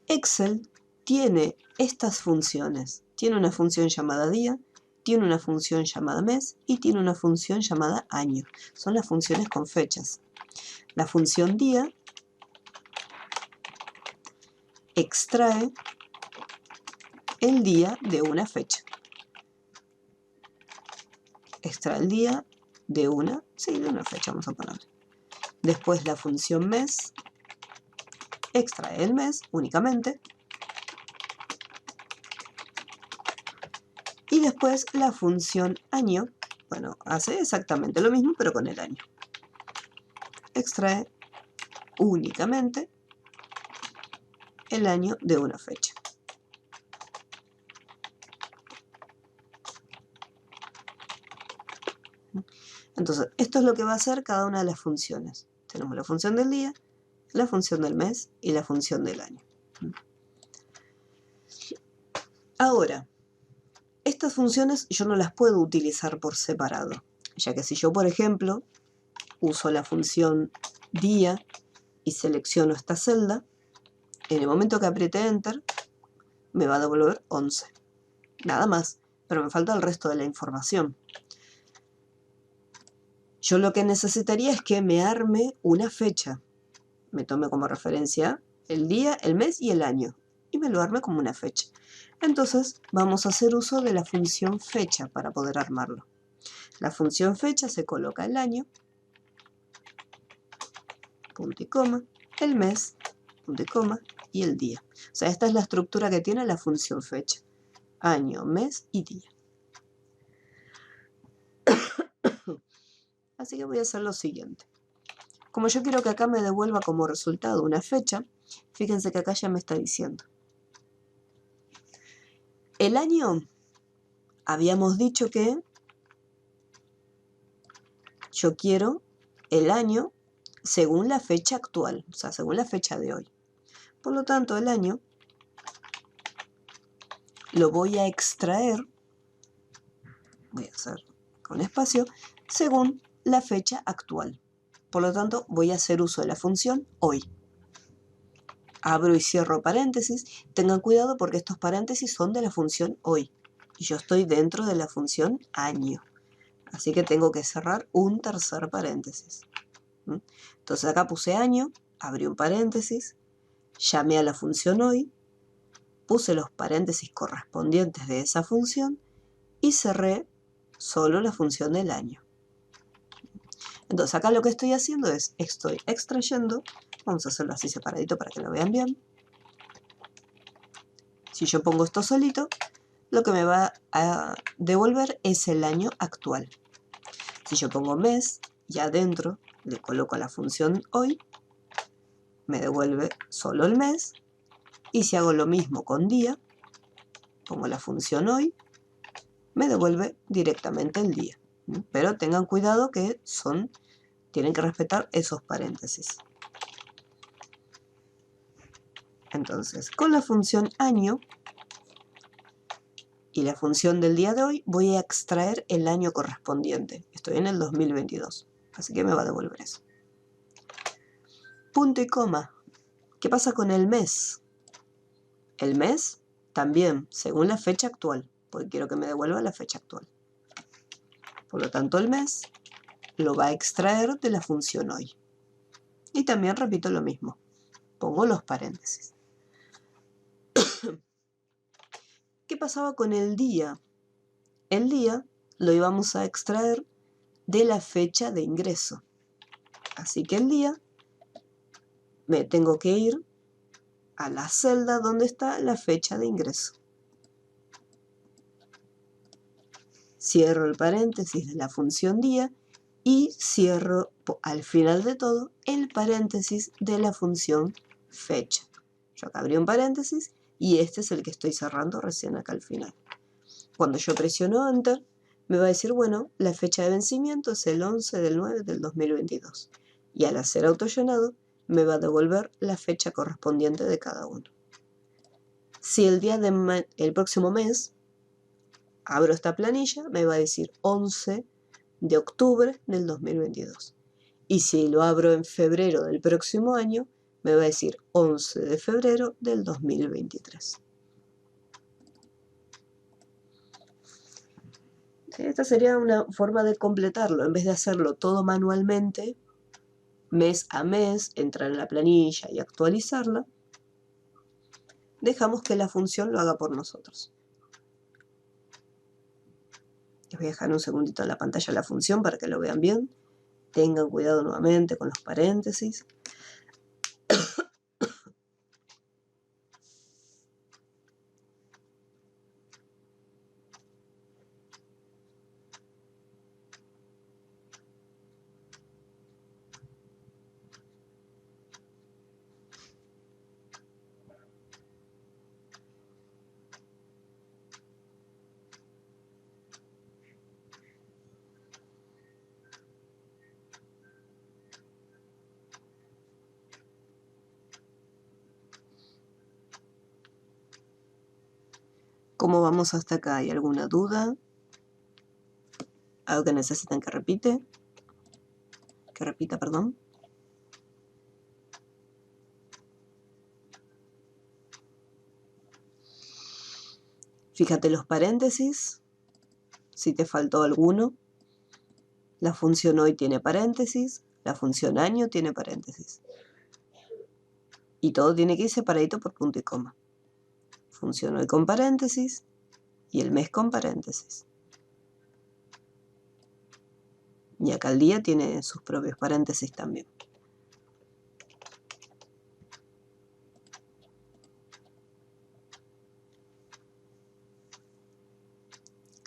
Excel tiene estas funciones. Tiene una función llamada día, tiene una función llamada mes y tiene una función llamada año. Son las funciones con fechas. La función día extrae el día de una fecha. Extrae el día de una fecha, vamos a ponerle. Después la función mes extrae el mes únicamente. Y después la función año, bueno, hace exactamente lo mismo, pero con el año. Extrae únicamente el año de una fecha. Entonces, esto es lo que va a hacer cada una de las funciones. Tenemos la función del día, la función del mes y la función del año. Ahora, estas funciones yo no las puedo utilizar por separado, ya que si yo, por ejemplo, uso la función día y selecciono esta celda, en el momento que apriete Enter, me va a devolver 11. Nada más, pero me falta el resto de la información. Yo lo que necesitaría es que me arme una fecha. Me tome como referencia el día, el mes y el año. Y me lo arme como una fecha. Entonces vamos a hacer uso de la función fecha para poder armarlo. La función fecha se coloca el año, punto y coma, el mes, punto y coma, y el día. O sea, esta es la estructura que tiene la función fecha. Año, mes y día. Así que voy a hacer lo siguiente. Como yo quiero que acá me devuelva como resultado una fecha, fíjense que acá ya me está diciendo. El año, habíamos dicho que yo quiero el año según la fecha actual, o sea, según la fecha de hoy. Por lo tanto, el año lo voy a extraer, voy a hacer con espacio, según la fecha actual. Por lo tanto, voy a hacer uso de la función hoy. Abro y cierro paréntesis. Tengan cuidado porque estos paréntesis son de la función hoy. Y yo estoy dentro de la función año. Así que tengo que cerrar un tercer paréntesis. Entonces acá puse año, abrí un paréntesis, llamé a la función hoy, puse los paréntesis correspondientes de esa función y cerré solo la función del año. Entonces acá lo que estoy haciendo es, estoy extrayendo, vamos a hacerlo así separadito para que lo vean bien. Si yo pongo esto solito, lo que me va a devolver es el año actual. Si yo pongo mes y adentro le coloco la función hoy, me devuelve solo el mes. Y si hago lo mismo con día, pongo la función hoy, me devuelve directamente el día. Pero tengan cuidado que tienen que respetar esos paréntesis. Entonces, con la función año y la función del día de hoy, voy a extraer el año correspondiente. Estoy en el 2022, así que me va a devolver eso. Punto y coma. ¿Qué pasa con el mes? El mes también, según la fecha actual, porque quiero que me devuelva la fecha actual. Por lo tanto, el mes lo va a extraer de la función hoy. Y también repito lo mismo. Pongo los paréntesis. ¿Qué pasaba con el día? El día lo íbamos a extraer de la fecha de ingreso. Así que el día me tengo que ir a la celda donde está la fecha de ingreso. Cierro el paréntesis de la función día y cierro al final de todo el paréntesis de la función fecha. Yo acá abrí un paréntesis y este es el que estoy cerrando recién acá al final. Cuando yo presiono Enter, me va a decir, bueno, la fecha de vencimiento es el 11/9/2022. Y al hacer autollenado, me va a devolver la fecha correspondiente de cada uno. Si el próximo mes abro esta planilla, me va a decir 11 de octubre del 2022. Y si lo abro en febrero del próximo año, me va a decir 11 de febrero del 2023. Esta sería una forma de completarlo. En vez de hacerlo todo manualmente, mes a mes, entrar en la planilla y actualizarla, dejamos que la función lo haga por nosotros. Les voy a dejar un segundito en la pantalla la función para que lo vean bien. Tengan cuidado nuevamente con los paréntesis. ¿Cómo vamos hasta acá? ¿Hay alguna duda? ¿Algo que necesitan que repita, perdón? Fíjate los paréntesis, si te faltó alguno. La función hoy tiene paréntesis, la función año tiene paréntesis. Y todo tiene que ir separadito por punto y coma. Función hoy con paréntesis y el mes con paréntesis. Y acá el día tiene sus propios paréntesis también.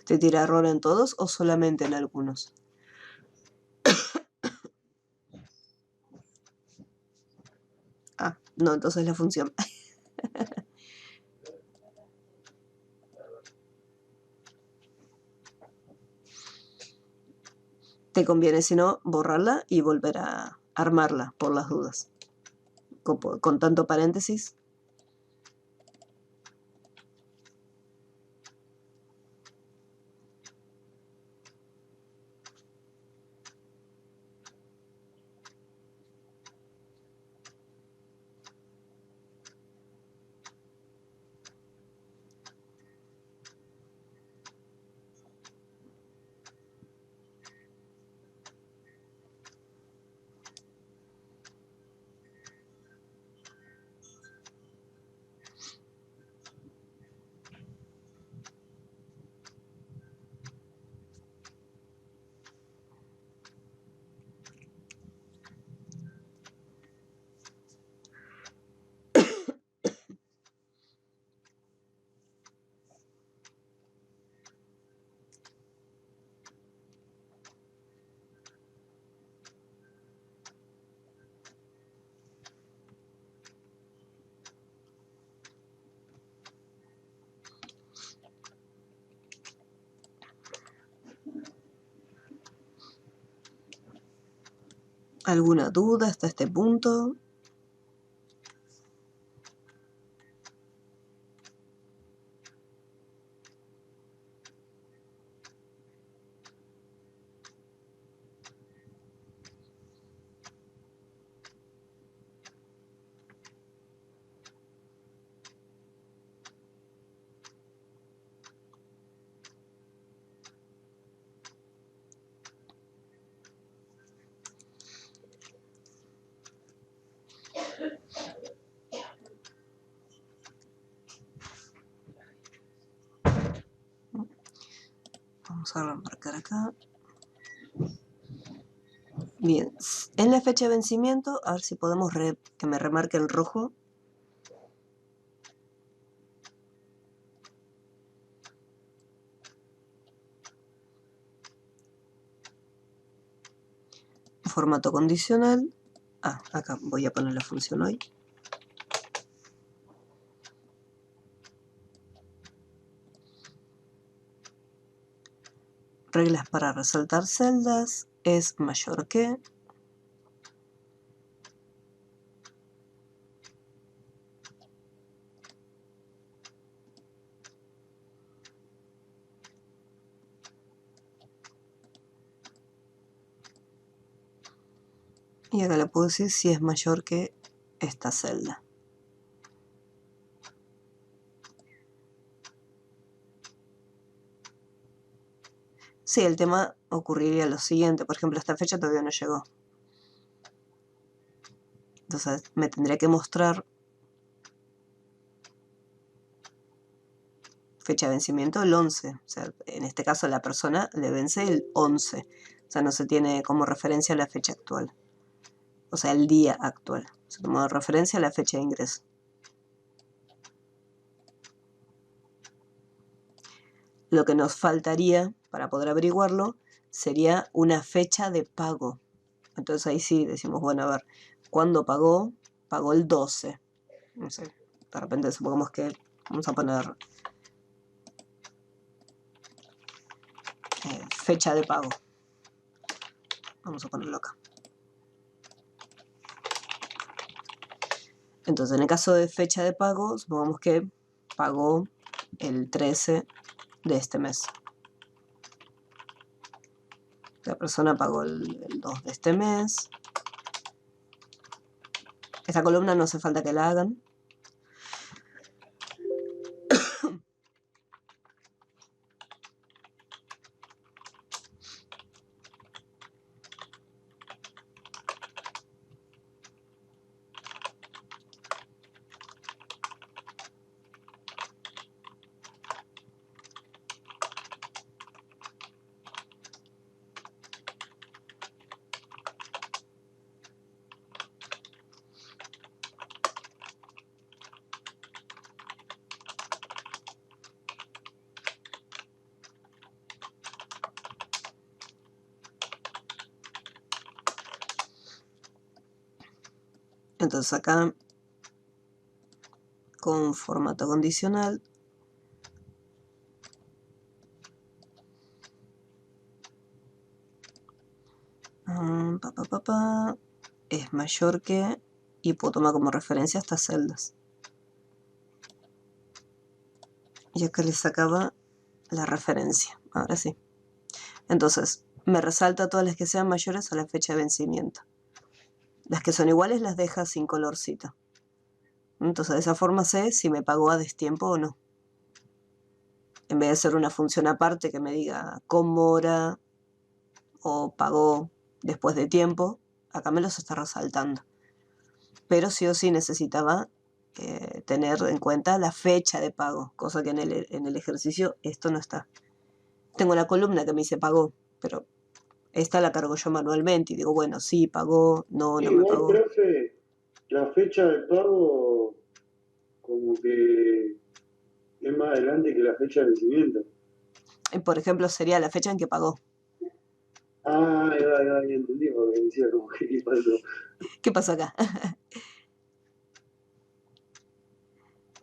¿Te tira error en todos o solamente en algunos? Ah, no, entonces la función. Te conviene, si no, borrarla y volver a armarla por las dudas. Con tanto paréntesis. ¿Alguna duda hasta este punto? Vamos a remarcar acá. Bien, en la fecha de vencimiento, a ver si podemos que me remarque en rojo. Formato condicional. Acá voy a poner la función hoy. Reglas para resaltar celdas. Es mayor que. Y acá le puedo decir si es mayor que esta celda. Sí, el tema ocurriría lo siguiente. Por ejemplo, esta fecha todavía no llegó. Entonces me tendría que mostrar fecha de vencimiento el 11. O sea, en este caso la persona le vence el 11. O sea, no se tiene como referencia la fecha actual. O sea, el día actual. Se toma de referencia la fecha de ingreso. Lo que nos faltaría para poder averiguarlo sería una fecha de pago. Entonces ahí sí decimos, bueno, a ver, ¿cuándo pagó? Pagó el 12. No sé, de repente supongamos que vamos a poner fecha de pago. Vamos a ponerlo acá. Entonces, en el caso de fecha de pago, supongamos que pagó el 13 de este mes. La persona pagó el 2 de este mes. Esta columna no hace falta que la hagan. Entonces acá, con formato condicional, es mayor que, y puedo tomar como referencia estas celdas. Y acá le sacaba la referencia, ahora sí. Entonces, me resalta todas las que sean mayores a la fecha de vencimiento. Las que son iguales las deja sin colorcito. Entonces, de esa forma sé si me pagó a destiempo o no. En vez de ser una función aparte que me diga con mora o pagó después de tiempo, acá me los está resaltando. Pero sí o sí necesitaba tener en cuenta la fecha de pago, cosa que en el ejercicio esto no está. Tengo la columna que me dice pagó, pero esta la cargo yo manualmente y digo, bueno, sí, pagó, no me Igual, pagó. profe, la fecha de pago como que es más adelante que la fecha de vencimiento. Por ejemplo, sería la fecha en que pagó. Ya entendí, porque decía como que ¿qué pasó? ¿Qué pasó acá?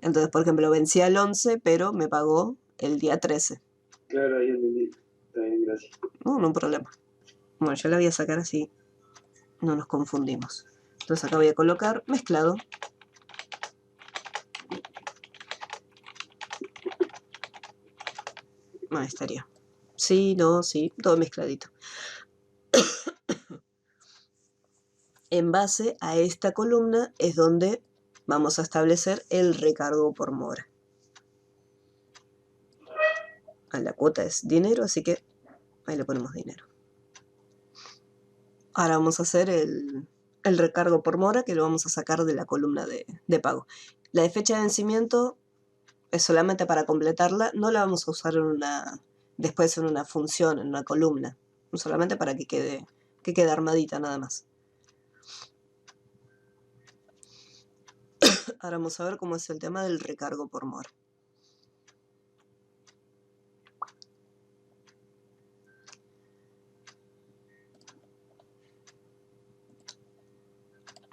Entonces, por ejemplo, vencía el 11, pero me pagó el día 13. Claro, ahí entendí. Está bien, gracias. No, no hay problema. Bueno, yo la voy a sacar así. no nos confundimos. Entonces acá voy a colocar mezclado. Ahí estaría. Sí, no, sí, todo mezcladito. En base a esta columna es donde vamos a establecer el recargo por mora. La cuota es dinero, así que ahí le ponemos dinero. Ahora vamos a hacer el recargo por mora, que lo vamos a sacar de la columna de pago. La de fecha de vencimiento es solamente para completarla, no la vamos a usar después en una función, en una columna, solamente para que quede armadita nada más. Ahora vamos a ver cómo es el tema del recargo por mora.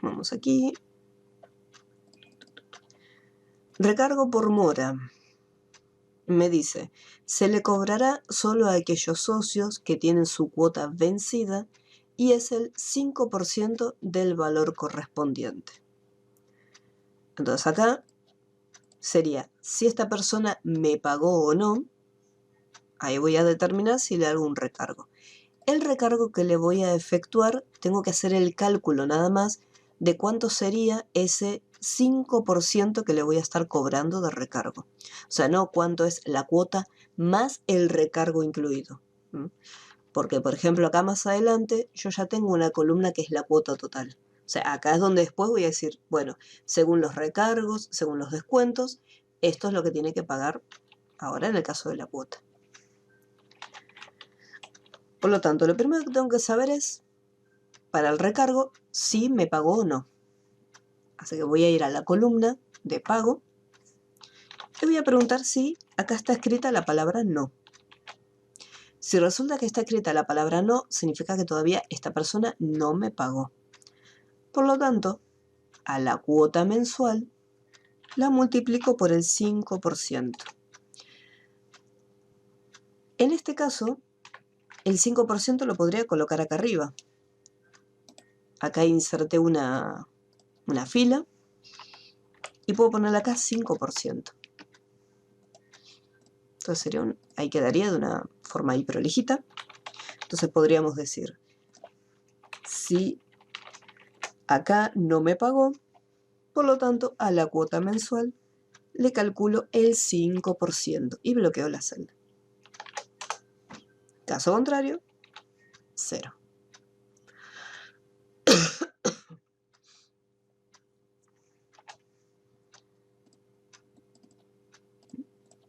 Vamos aquí. Recargo por mora. Me dice, se le cobrará solo a aquellos socios que tienen su cuota vencida y es el 5% del valor correspondiente. Entonces acá sería, si esta persona me pagó o no, ahí voy a determinar si le hago un recargo. El recargo que le voy a efectuar, tengo que hacer el cálculo nada más de cuánto sería ese 5% que le voy a estar cobrando de recargo. O sea, no cuánto es la cuota más el recargo incluido. Porque, por ejemplo, acá más adelante yo ya tengo una columna que es la cuota total. O sea, acá es donde después voy a decir, bueno, según los recargos, según los descuentos, esto es lo que tiene que pagar ahora en el caso de la cuota. Por lo tanto, lo primero que tengo que saber es, para el recargo, si me pagó o no. Así que voy a ir a la columna de pago y voy a preguntar si acá está escrita la palabra no. Si resulta que está escrita la palabra no, significa que todavía esta persona no me pagó. Por lo tanto, a la cuota mensual la multiplico por el 5%. En este caso, el 5% lo podría colocar acá arriba. Acá inserté una fila y puedo ponerle acá 5%. Entonces ahí quedaría de una forma ahí prolijita. Entonces podríamos decir, si acá no me pagó, por lo tanto a la cuota mensual le calculo el 5% y bloqueo la celda. Caso contrario, 0.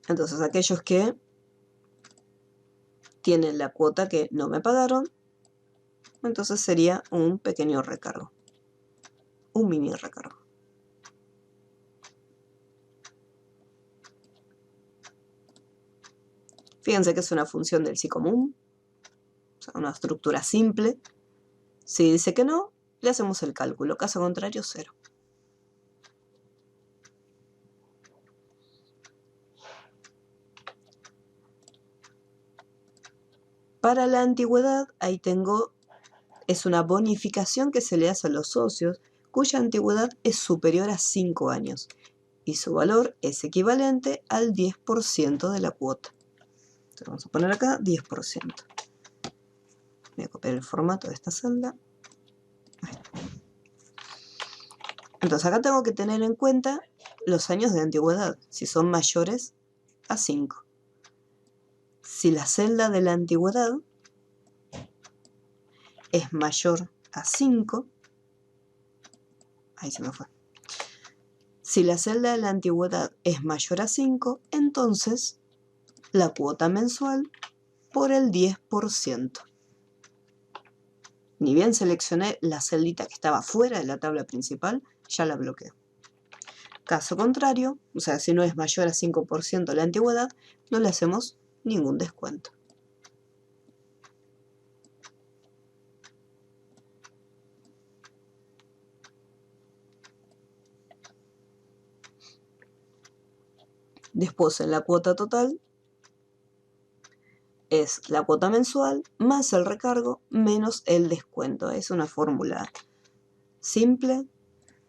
Entonces aquellos que tienen la cuota que no me pagaron, entonces sería un pequeño recargo, un mini recargo. Fíjense que es una función del sí común, o sea, una estructura simple. Si dice que no, le hacemos el cálculo, caso contrario, 0. Para la antigüedad, ahí tengo, es una bonificación que se le hace a los socios cuya antigüedad es superior a 5 años y su valor es equivalente al 10% de la cuota. Entonces vamos a poner acá 10%. Voy a copiar el formato de esta celda. Entonces acá tengo que tener en cuenta los años de antigüedad, si son mayores a 5. Si la celda de la antigüedad es mayor a 5, ahí se me fue. Si la celda de la antigüedad es mayor a 5, entonces la cuota mensual por el 10%. Ni bien seleccioné la celdita que estaba fuera de la tabla principal, ya la bloqueo. Caso contrario, o sea, si no es mayor a 5% la antigüedad, no le hacemos ningún descuento. Después en la cuota total, es la cuota mensual más el recargo menos el descuento. Es una fórmula simple,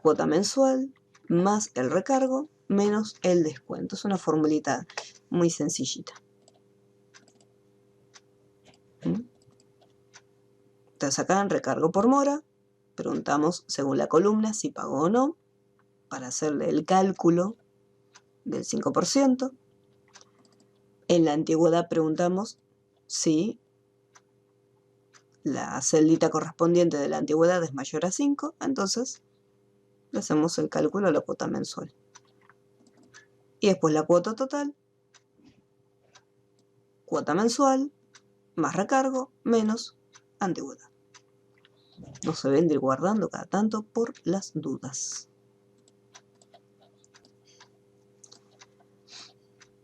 cuota mensual más el recargo menos el descuento. Es una formulita muy sencillita. Entonces acá en recargo por mora, preguntamos según la columna si pagó o no, para hacerle el cálculo del 5%. En la antigüedad preguntamos si la celdita correspondiente de la antigüedad es mayor a 5, entonces le hacemos el cálculo a la cuota mensual. Y después la cuota total, cuota mensual, más recargo, menos antigüedad. No se deben de ir guardando cada tanto por las dudas.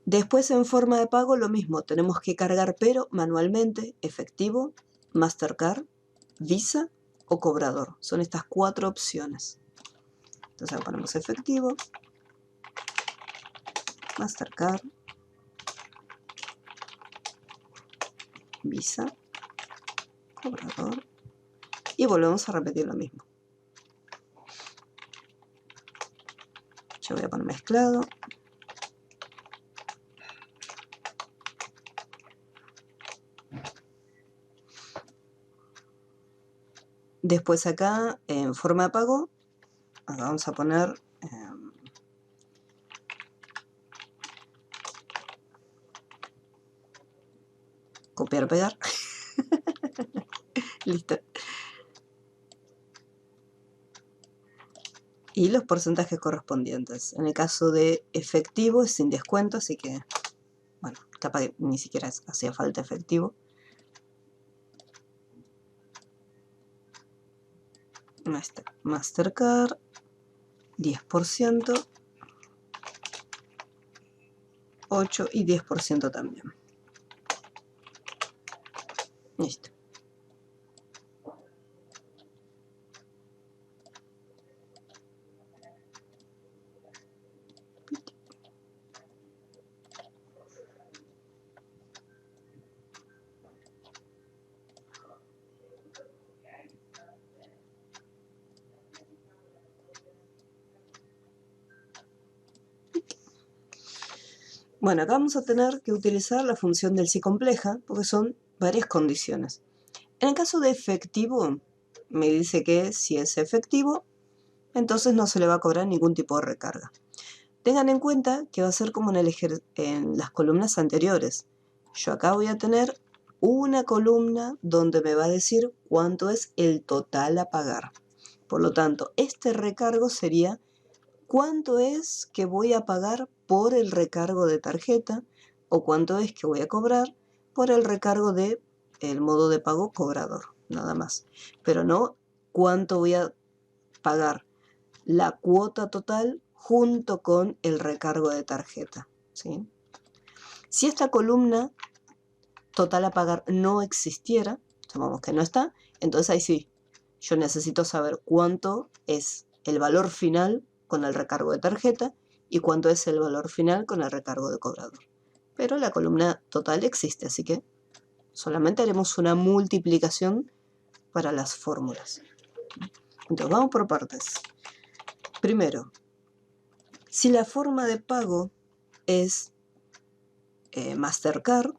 Después en forma de pago lo mismo, tenemos que cargar pero manualmente, efectivo, Mastercard, Visa o cobrador. Son estas 4 opciones. Entonces ponemos efectivo, Mastercard, Visa, cobrador y volvemos a repetir lo mismo. Yo voy a poner mezclado. Después acá en forma de pago, acá vamos a poner copiar, pegar. Listo. Y los porcentajes correspondientes. En el caso de efectivo es sin descuento, así que, bueno, capaz que ni siquiera hacía falta efectivo. Mastercard, 10%, 8 y 10% también. Listo. Bueno, acá vamos a tener que utilizar la función del si compleja, porque son varias condiciones. En el caso de efectivo, me dice que si es efectivo, entonces no se le va a cobrar ningún tipo de recarga. Tengan en cuenta que va a ser como en las columnas anteriores. Yo acá voy a tener una columna donde me va a decir cuánto es el total a pagar. Por lo tanto, este recargo sería cuánto es que voy a pagar por el recargo de tarjeta o cuánto es que voy a cobrar por el recargo de el modo de pago cobrador, nada más. Pero no cuánto voy a pagar la cuota total junto con el recargo de tarjeta, ¿sí? Si esta columna total a pagar no existiera, supongamos que no está, entonces ahí sí, yo necesito saber cuánto es el valor final con el recargo de tarjeta y cuánto es el valor final con el recargo de cobrador. Pero la columna total existe, así que solamente haremos una multiplicación para las fórmulas. Entonces vamos por partes. Primero, si la forma de pago es Mastercard,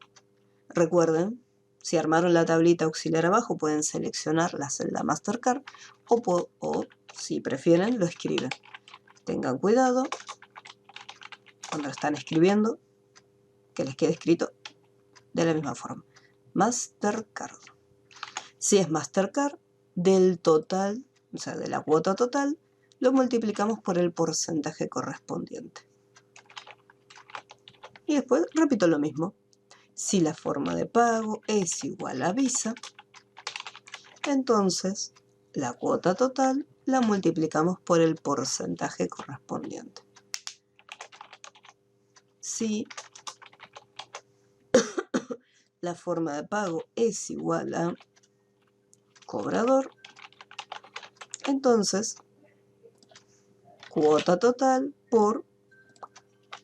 recuerden, si armaron la tablita auxiliar abajo pueden seleccionar la celda Mastercard o si prefieren lo escriben. Tengan cuidado cuando lo están escribiendo que les quede escrito de la misma forma. Mastercard. Si es Mastercard, del total, o sea, de la cuota total, lo multiplicamos por el porcentaje correspondiente. Y después repito lo mismo. Si la forma de pago es igual a Visa, entonces la cuota total la multiplicamos por el porcentaje correspondiente. Si la forma de pago es igual a cobrador, entonces cuota total por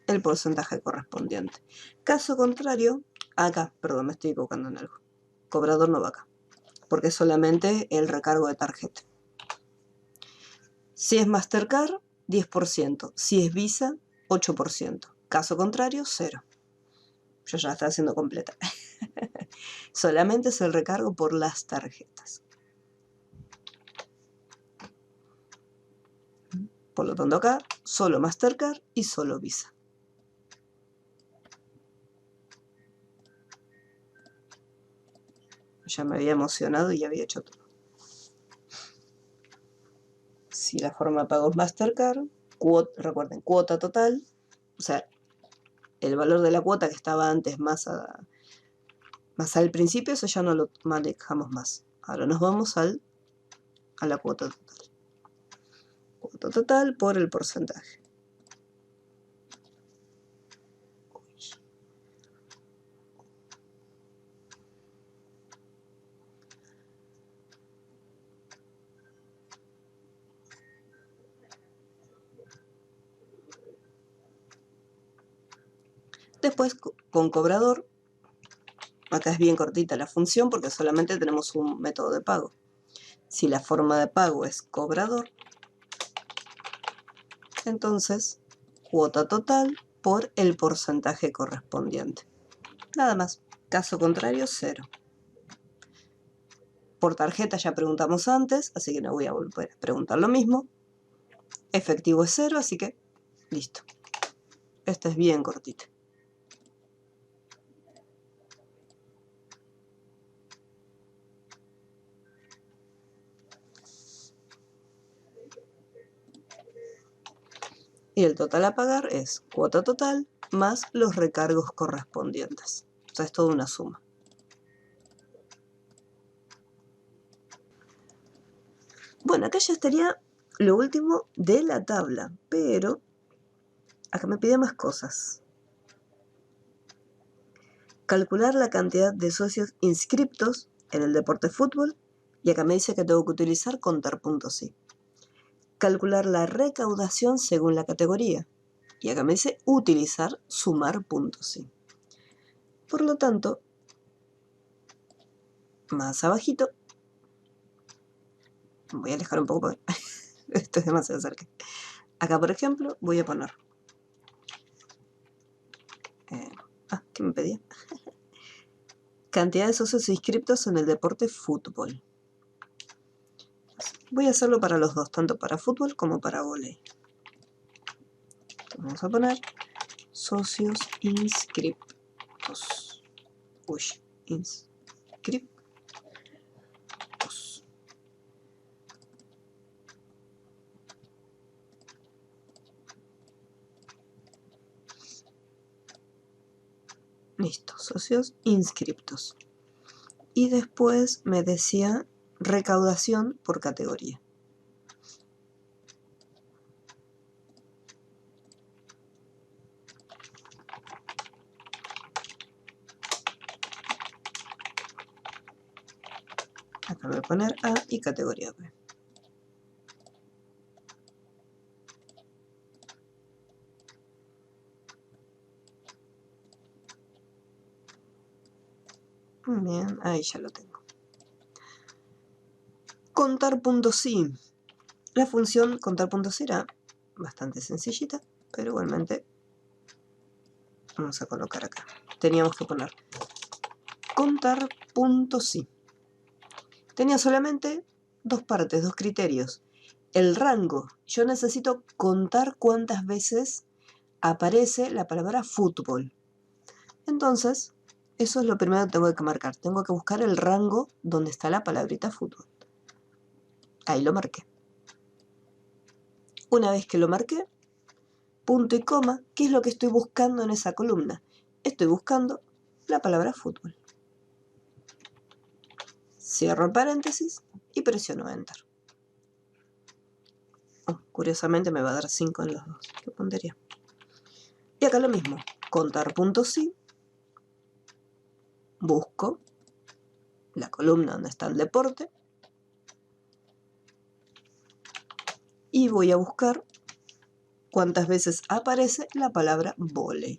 el porcentaje correspondiente. Caso contrario, Acá, perdón, me estoy equivocando en algo. Cobrador no va acá, porque es solamente el recargo de tarjeta. Si es Mastercard, 10%. Si es Visa, 8%. Caso contrario, 0. Yo ya la estoy haciendo completa. Solamente es el recargo por las tarjetas. Por lo tanto acá, solo Mastercard y solo Visa. Ya me había emocionado y ya había hecho todo. Si la forma de pago es Mastercard, recuerden, cuota total, o sea, el valor de la cuota que estaba antes más al principio, eso ya no lo manejamos más. Ahora nos vamos a la cuota total. Cuota total por el porcentaje. Después, con cobrador, acá es bien cortita la función porque solamente tenemos un método de pago. Si la forma de pago es cobrador, entonces cuota total por el porcentaje correspondiente. Nada más. Caso contrario, 0. Por tarjeta ya preguntamos antes, así que no voy a volver a preguntar lo mismo. Efectivo es 0, así que listo. Esta es bien cortita. Y el total a pagar es cuota total más los recargos correspondientes. O sea, es toda una suma. Bueno, acá ya estaría lo último de la tabla, pero acá me pide más cosas. Calcular la cantidad de socios inscriptos en el deporte fútbol, y acá me dice que tengo que utilizar contar puntos sí. Calcular la recaudación según la categoría, y acá me dice utilizar sumar puntos sí. Por lo tanto, más abajito, voy a alejar un poco porque esto es demasiado cerca. Acá, por ejemplo, voy a poner... ¿qué me pedía? Cantidad de socios inscriptos en el deporte fútbol. Voy a hacerlo para los dos, tanto para fútbol como para vóley. Vamos a poner socios inscriptos. Uy, inscriptos. Listo, socios inscriptos. Y después me decía recaudación por categoría. Acá voy a poner A y categoría B. Bien, ahí ya lo tengo. Contar puntos sí. La función contar puntos será bastante sencillita, pero igualmente vamos a colocar acá. Teníamos que poner contar puntos sí. Tenía solamente dos partes, dos criterios. El rango. Yo necesito contar cuántas veces aparece la palabra fútbol. Entonces, eso es lo primero que tengo que marcar. Tengo que buscar el rango donde está la palabrita fútbol. Ahí lo marqué. Una vez que lo marqué, punto y coma, ¿qué es lo que estoy buscando en esa columna? Estoy buscando la palabra fútbol. Cierro el paréntesis y presiono Enter. Curiosamente me va a dar 5 en los dos. ¿Qué pondría? Y acá lo mismo. Contar puntos sí. Busco la columna donde está el deporte. Y voy a buscar cuántas veces aparece la palabra vóley.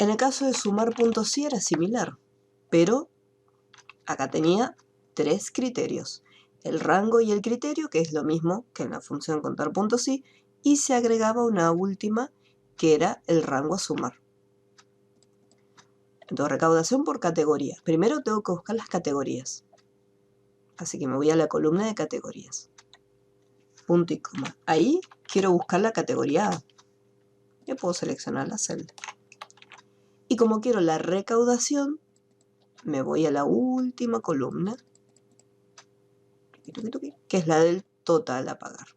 En el caso de sumar puntos sí era similar, pero acá tenía 3 criterios. El rango y el criterio, que es lo mismo que en la función contar puntos sí, y se agregaba una última, que era el rango a sumar. Entonces, recaudación por categoría. Primero tengo que buscar las categorías. Así que me voy a la columna de categorías. Punto y coma. Ahí quiero buscar la categoría A. Yo puedo seleccionar la celda. Y como quiero la recaudación, me voy a la última columna, que es la del total a pagar.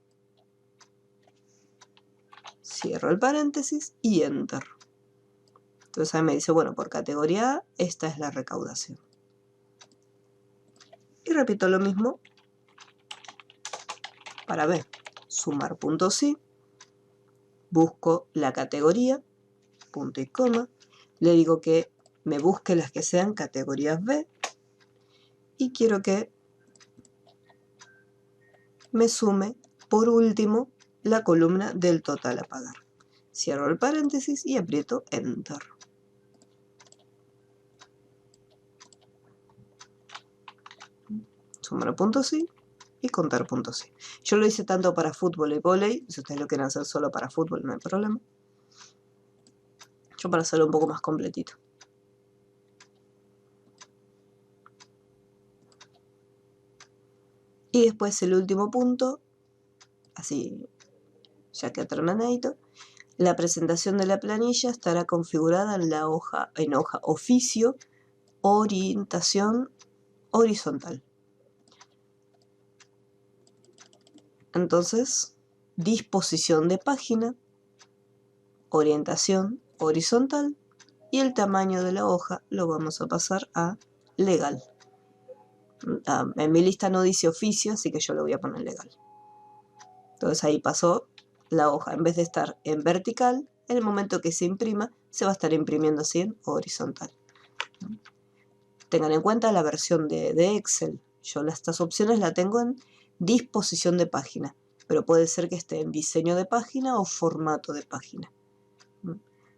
Cierro el paréntesis y Enter. Entonces ahí me dice, bueno, por categoría A, esta es la recaudación. Y repito lo mismo para B. Sumar puntos sí. Busco la categoría, punto y coma. Le digo que me busque las que sean categorías B. Y quiero que me sume, por último, la columna del total a pagar. Cierro el paréntesis y aprieto Enter. Sumar puntos sí y contar puntos sí. Yo lo hice tanto para fútbol y vóley. Si ustedes lo quieren hacer solo para fútbol, no hay problema. Yo para hacerlo un poco más completito. Y después el último punto, así ya que terminadito, la presentación de la planilla estará configurada en la hoja oficio, orientación horizontal. Entonces, disposición de página, orientación horizontal y el tamaño de la hoja lo vamos a pasar a legal. En mi lista no dice oficio, así que yo lo voy a poner legal. Entonces ahí pasó la hoja. En vez de estar en vertical, en el momento que se imprima, se va a estar imprimiendo así en horizontal. Tengan en cuenta la versión de Excel. Yo estas opciones las tengo en disposición de página, pero puede ser que esté en diseño de página o formato de página.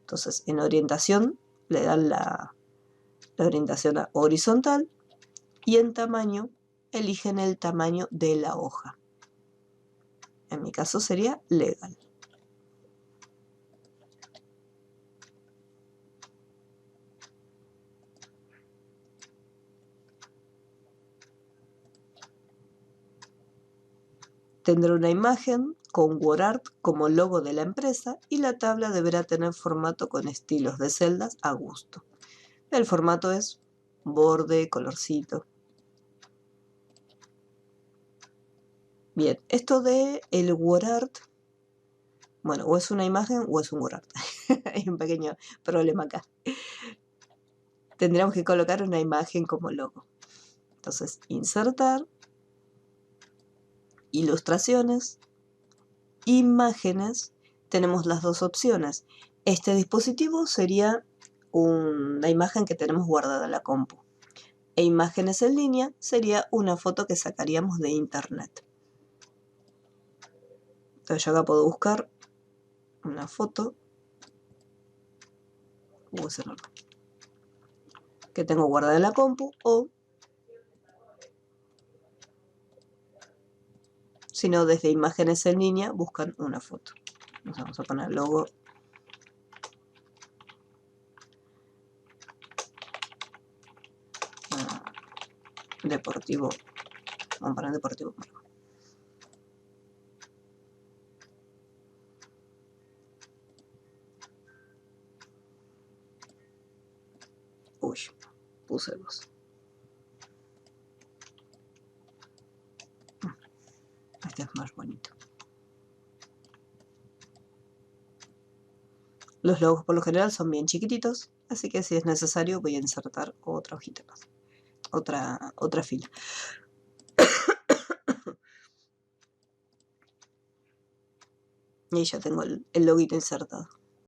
Entonces, en orientación le dan la orientación a horizontal y en tamaño eligen el tamaño de la hoja. En mi caso sería legal. Tendrá una imagen con WordArt como logo de la empresa y la tabla deberá tener formato con estilos de celdas a gusto. El formato es borde, colorcito. Bien, esto de el WordArt, bueno, o es una imagen o es un WordArt. Hay un pequeño problema acá. Tendríamos que colocar una imagen como logo. Entonces, insertar, ilustraciones, imágenes. Tenemos las dos opciones. Este dispositivo sería una imagen que tenemos guardada en la compu. E imágenes en línea sería una foto que sacaríamos de internet. Entonces yo acá puedo buscar una foto que tengo guardada en la compu o si no, desde imágenes en línea buscan una foto. Nos vamos a poner logo deportivo. Vamos a poner deportivo. Uy, puse dos. Este es más bonito. Los logos por lo general son bien chiquititos, así que si es necesario voy a insertar otra hojita más. Otra fila. Y ya tengo el loguito insertado.